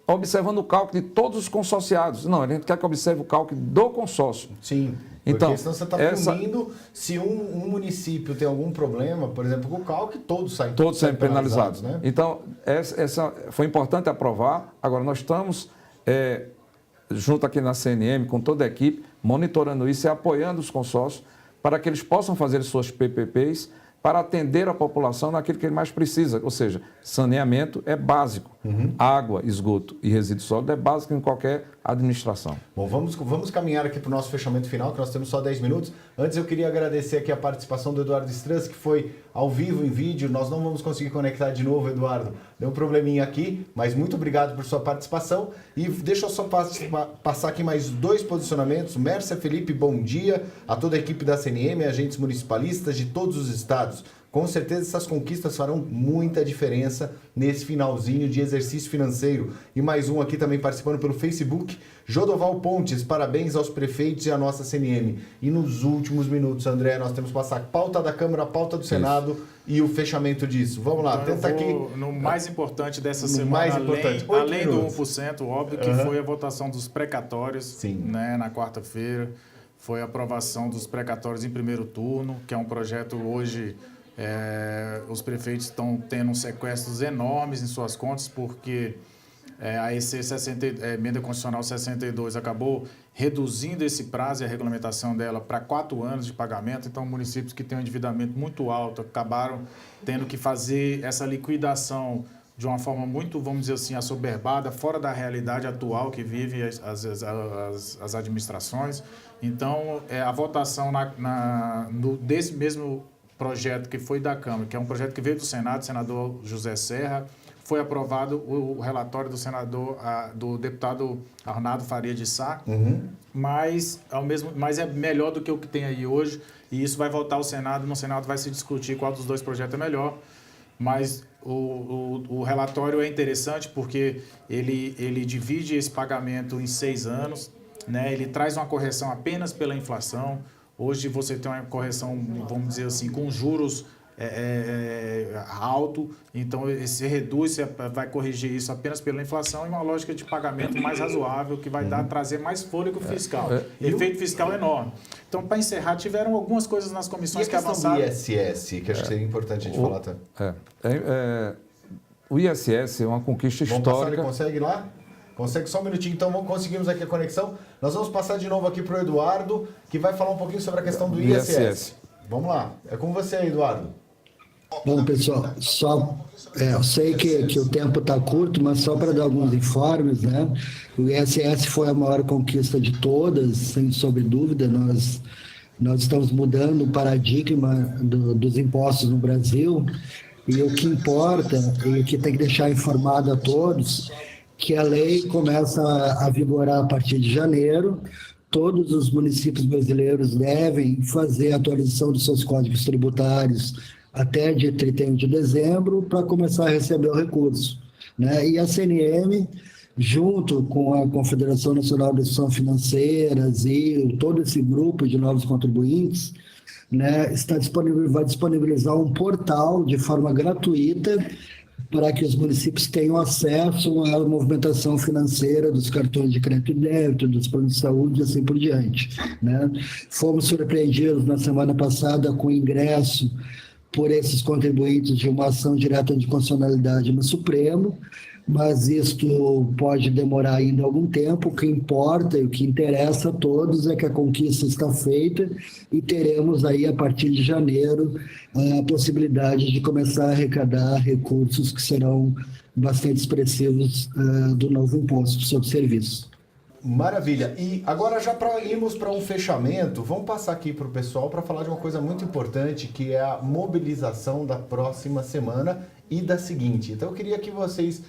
observando o cálculo de todos os consorciados. Não, a gente quer que observe o cálculo do consórcio. Sim. Então, porque senão você está punindo, se um município tem algum problema, por exemplo, com o cálculo, todos saem penalizados. Né? Então, essa foi importante aprovar. Agora, nós estamos, junto aqui na CNM, com toda a equipe, monitorando isso e apoiando os consórcios para que eles possam fazer suas PPPs para atender a população naquilo que ele mais precisa, ou seja, saneamento é básico, água, esgoto e resíduo sólido é básico em qualquer administração. Bom, vamos caminhar aqui para o nosso fechamento final, que nós temos só 10 minutos. Antes eu queria agradecer aqui a participação do Eduardo Stras, que foi ao vivo em vídeo. Nós não vamos conseguir conectar de novo, Eduardo. Deu um probleminha aqui, mas muito obrigado por sua participação. E deixa eu só passar aqui mais 2 posicionamentos. Mércia Felipe, bom dia a toda a equipe da CNM, agentes municipalistas de todos os estados. Com certeza essas conquistas farão muita diferença nesse finalzinho de exercício financeiro. E mais um aqui também participando pelo Facebook, Jodoval Pontes, parabéns aos prefeitos e à nossa CNM. E nos últimos minutos, André, nós temos que passar a pauta da Câmara, a pauta do Senado e o fechamento disso. Vamos lá, então, tenta aqui. No mais importante dessa semana, além do 1%, óbvio que foi a votação dos precatórios, né, na quarta-feira. foi a aprovação dos precatórios em primeiro turno, que é um projeto hoje, os prefeitos estão tendo sequestros enormes em suas contas, porque a Emenda Constitucional 62 acabou reduzindo esse prazo e a regulamentação dela para 4 anos de pagamento. Então, municípios que têm um endividamento muito alto acabaram tendo que fazer essa liquidação de uma forma muito, vamos dizer assim, assoberbada, fora da realidade atual que vivem as administrações. Então, a votação desse mesmo projeto que foi da Câmara, que é um projeto que veio do Senado, o senador José Serra, foi aprovado o relatório do deputado Arnaldo Faria de Sá, mas é melhor do que o que tem aí hoje, e isso vai voltar ao Senado, no Senado vai se discutir qual dos dois projetos é melhor, mas o relatório é interessante porque ele divide esse pagamento em 6 anos, né? Ele traz uma correção apenas pela inflação. Hoje você tem uma correção, vamos dizer assim, com juros alto, então se reduz, você vai corrigir isso apenas pela inflação e uma lógica de pagamento mais razoável que vai trazer mais fôlego fiscal. Efeito fiscal enorme. Então, para encerrar, tiveram algumas coisas nas comissões que avançaram. E a questão do ISS, que acho que seria importante a gente falar também. O ISS é uma conquista histórica. Vamos passar, ele consegue lá? Consegue só um minutinho, então conseguimos aqui a conexão. Nós vamos passar de novo aqui para o Eduardo, que vai falar um pouquinho sobre a questão do ISS. Vamos lá, é com você aí, Eduardo. Bom, pessoal, eu sei que o tempo está curto, mas só para dar alguns informes, né? O ISS foi a maior conquista de todas, sem sob dúvida. Nós estamos mudando o paradigma dos impostos no Brasil, e o que importa e que tem que deixar informado a todos que a lei começa a vigorar a partir de janeiro. Todos os municípios brasileiros devem fazer a atualização dos seus códigos tributários até dia 31 de dezembro para começar a receber o recurso, né? E a CNM, junto com a Confederação Nacional de Instituições Financeiras e todo esse grupo de novos contribuintes, né, vai disponibilizar um portal de forma gratuita para que os municípios tenham acesso à movimentação financeira dos cartões de crédito e débito, dos planos de saúde e assim por diante, né? Fomos surpreendidos na semana passada com o ingresso por esses contribuintes de uma ação direta de constitucionalidade no Supremo, mas isto pode demorar ainda algum tempo. O que importa e o que interessa a todos é que a conquista está feita e teremos aí, a partir de janeiro, a possibilidade de começar a arrecadar recursos que serão bastante expressivos do novo imposto sobre serviço. Maravilha. E agora, já para irmos para um fechamento, vamos passar aqui para o pessoal para falar de uma coisa muito importante, que é a mobilização da próxima semana e da seguinte. Então, eu queria que vocês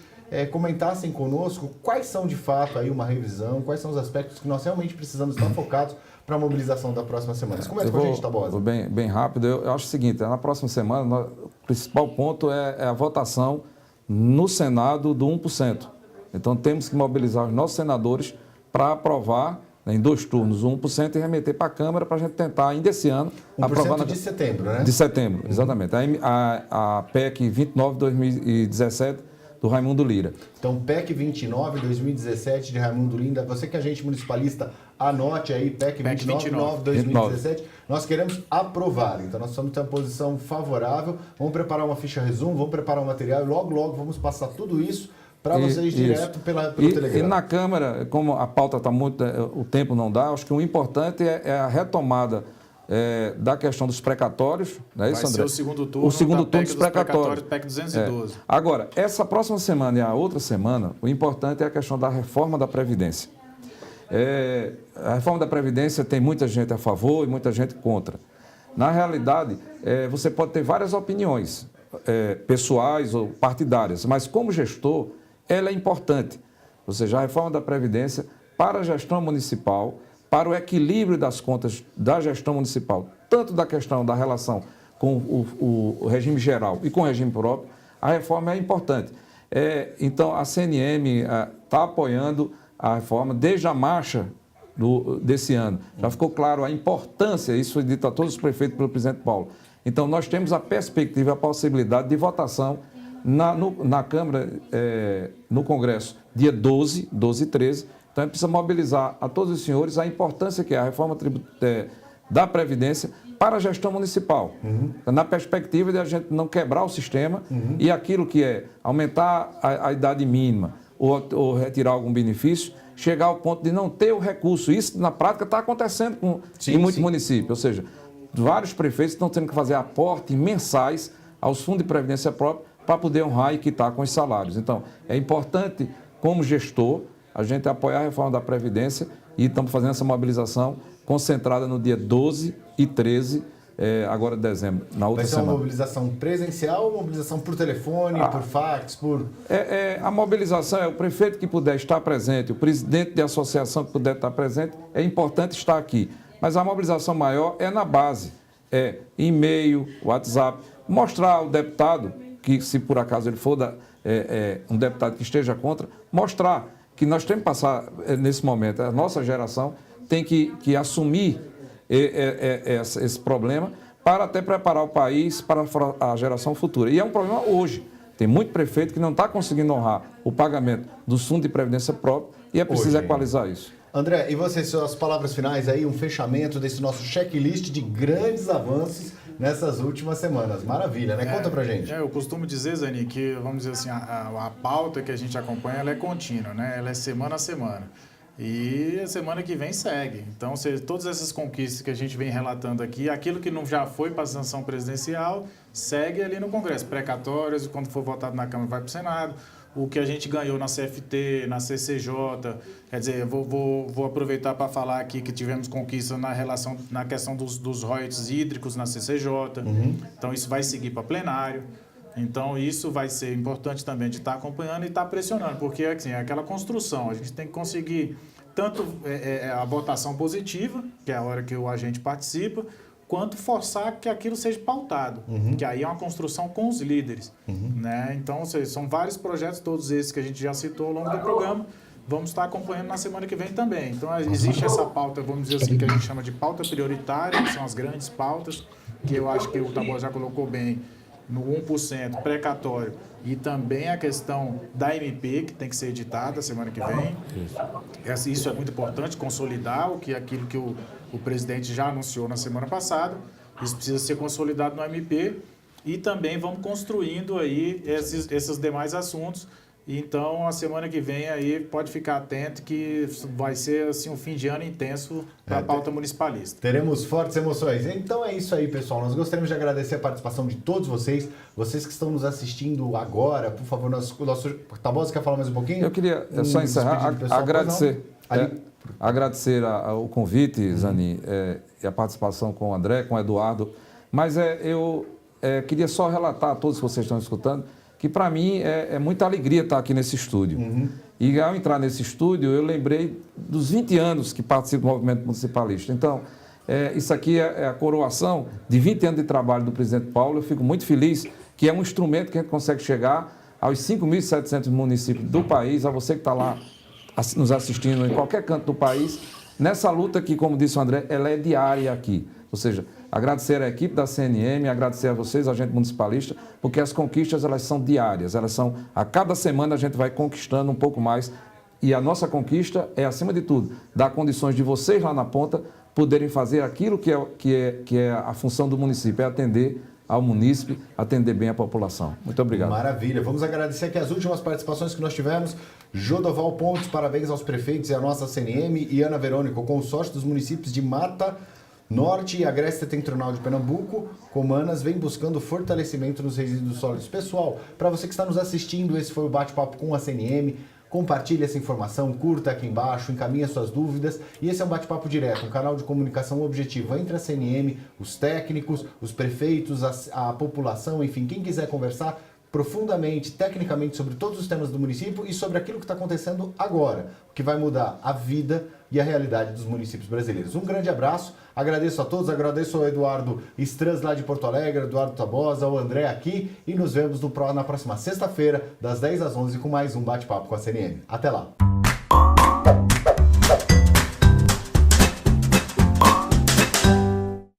comentassem conosco quais são, de fato, aí uma revisão, quais são os aspectos que nós realmente precisamos estar focados para a mobilização da próxima semana. Comenta com a gente, Tabosa. Bem rápido. Eu acho o seguinte, na próxima semana, o principal ponto é a votação no Senado do 1%. Então, temos que mobilizar os nossos senadores para aprovar, em 2 turnos, 1% e remeter para a Câmara para a gente tentar, ainda esse ano, 1% aprovar... de setembro, né? De setembro, exatamente. A PEC 29/2017 do Raimundo Lira. Então, PEC 29/2017 de Raimundo Lira. Você que é agente municipalista, anote aí, PEC 29/2017. Nós queremos aprovar. Então, nós estamos em uma posição favorável. Vamos preparar uma ficha resumo, vamos preparar um material e logo vamos passar tudo isso para vocês direto pelo Telegram. E na Câmara, como a pauta está muito, o tempo não dá, acho que o importante é a retomada da questão dos precatórios. Não é isso, André? Vai ser o segundo turno, dos precatórios. PEC 212. Agora, essa próxima semana e a outra semana, o importante é a questão da reforma da Previdência. A reforma da Previdência tem muita gente a favor e muita gente contra. Na realidade, você pode ter várias opiniões, pessoais ou partidárias, mas como gestor, ela é importante. Ou seja, a reforma da Previdência para a gestão municipal, para o equilíbrio das contas da gestão municipal, tanto da questão da relação com o regime geral e com o regime próprio, a reforma é importante. Então, a CNM está apoiando a reforma desde a marcha desse ano. Já ficou claro a importância, isso foi dito a todos os prefeitos pelo presidente Paulo. Então, nós temos a perspectiva, a possibilidade de votação na Câmara, no Congresso, dia 12 e 13, Então, a gente precisa mobilizar a todos os senhores a importância que é a reforma da Previdência para a gestão municipal, na perspectiva de a gente não quebrar o sistema e aquilo que é aumentar a idade mínima ou retirar algum benefício, chegar ao ponto de não ter o recurso. Isso, na prática, está acontecendo em muitos municípios. Ou seja, vários prefeitos estão tendo que fazer aportes mensais aos fundos de previdência própria para poder honrar e quitar com os salários. Então, é importante, como gestor, a gente apoiar a reforma da Previdência e estamos fazendo essa mobilização concentrada no dia 12 e 13, agora de dezembro, na outra semana. Vai ser uma mobilização presencial ou mobilização por telefone, por fax, por... A mobilização é o prefeito que puder estar presente, o presidente de associação que puder estar presente, é importante estar aqui. Mas a mobilização maior é na base, e-mail, WhatsApp, mostrar ao deputado, que se por acaso ele for um deputado que esteja contra, mostrar que nós temos que passar nesse momento, a nossa geração tem que assumir esse problema para até preparar o país para a geração futura. E é um problema hoje. Tem muito prefeito que não está conseguindo honrar o pagamento do fundo de previdência próprio e é preciso equalizar isso. André, e você, suas palavras finais aí, um fechamento desse nosso checklist de grandes avanços nessas últimas semanas. Maravilha, né? Conta pra gente. Eu costumo dizer, Zani, que, vamos dizer assim, a pauta que a gente acompanha, ela é contínua, né? Ela é semana a semana. E a semana que vem segue. Então, todas essas conquistas que a gente vem relatando aqui, aquilo que não já foi para a sanção presidencial, segue ali no Congresso. Precatórias, quando for votado na Câmara, vai para o Senado. O que a gente ganhou na CFT, na CCJ, quer dizer, vou aproveitar para falar aqui que tivemos conquista na questão dos royalties hídricos na CCJ. Então, isso vai seguir para plenário. Então, isso vai ser importante também de estar acompanhando e estar pressionando, porque assim, é aquela construção, a gente tem que conseguir tanto a votação positiva, que é a hora que o agente participa, quanto forçar que aquilo seja pautado, que aí é uma construção com os líderes. Né? Então, são vários projetos, todos esses que a gente já citou ao longo do programa, vamos estar acompanhando na semana que vem também. Então, existe essa pauta, vamos dizer assim, que a gente chama de pauta prioritária, que são as grandes pautas, que eu acho que o Tabosa já colocou bem, no 1% precatório e também a questão da MP, que tem que ser editada semana que vem. Isso é muito importante, consolidar aquilo que o presidente já anunciou na semana passada. Isso precisa ser consolidado no MP e também vamos construindo aí esses demais assuntos. Então, a semana que vem aí pode ficar atento que vai ser assim um fim de ano intenso para a pauta municipalista. Teremos fortes emoções. Então é isso aí, pessoal. Nós gostaríamos de agradecer a participação de todos vocês que estão nos assistindo agora. Por favor, o nosso Tabosa quer falar mais um pouquinho? Eu queria só encerrar, agradecer o convite, Zani, e a participação com o André, com o Eduardo. Mas eu queria só relatar a todos que vocês estão escutando que para mim é muita alegria estar aqui nesse estúdio. E ao entrar nesse estúdio, eu lembrei dos 20 anos que participo do movimento municipalista. Então, isso aqui é a coroação de 20 anos de trabalho do presidente Paulo. Eu fico muito feliz que é um instrumento que a gente consegue chegar aos 5.700 municípios do país, a você que está lá nos assistindo em qualquer canto do país, nessa luta que, como disse o André, ela é diária aqui. Ou seja, agradecer à equipe da CNM, agradecer a vocês, agente municipalista, porque as conquistas elas são diárias, a cada semana a gente vai conquistando um pouco mais e a nossa conquista é, acima de tudo, dar condições de vocês lá na ponta poderem fazer aquilo que é a função do município, é atender ao munícipe, atender bem a população. Muito obrigado. Maravilha. Vamos agradecer aqui as últimas participações que nós tivemos. Jodoval Pontes, parabéns aos prefeitos e à nossa CNM, e Ana Verônica, o consórcio dos municípios de Mata Norte e Agreste Setentrional de Pernambuco, Comanas, vem buscando fortalecimento nos resíduos sólidos. Pessoal, para você que está nos assistindo, esse foi o Bate-Papo com a CNM. Compartilhe essa informação, curta aqui embaixo, encaminhe suas dúvidas. E esse é um bate-papo direto, um canal de comunicação objetivo entre a CNM, os técnicos, os prefeitos, a população, enfim, quem quiser conversar profundamente, tecnicamente, sobre todos os temas do município e sobre aquilo que está acontecendo agora, o que vai mudar a vida e a realidade dos municípios brasileiros. Um grande abraço, agradeço a todos, agradeço ao Eduardo Strans lá de Porto Alegre, Eduardo Tabosa, ao André aqui, e nos vemos na próxima sexta-feira, das 10 às 11, com mais um Bate-Papo com a CNM. Até lá!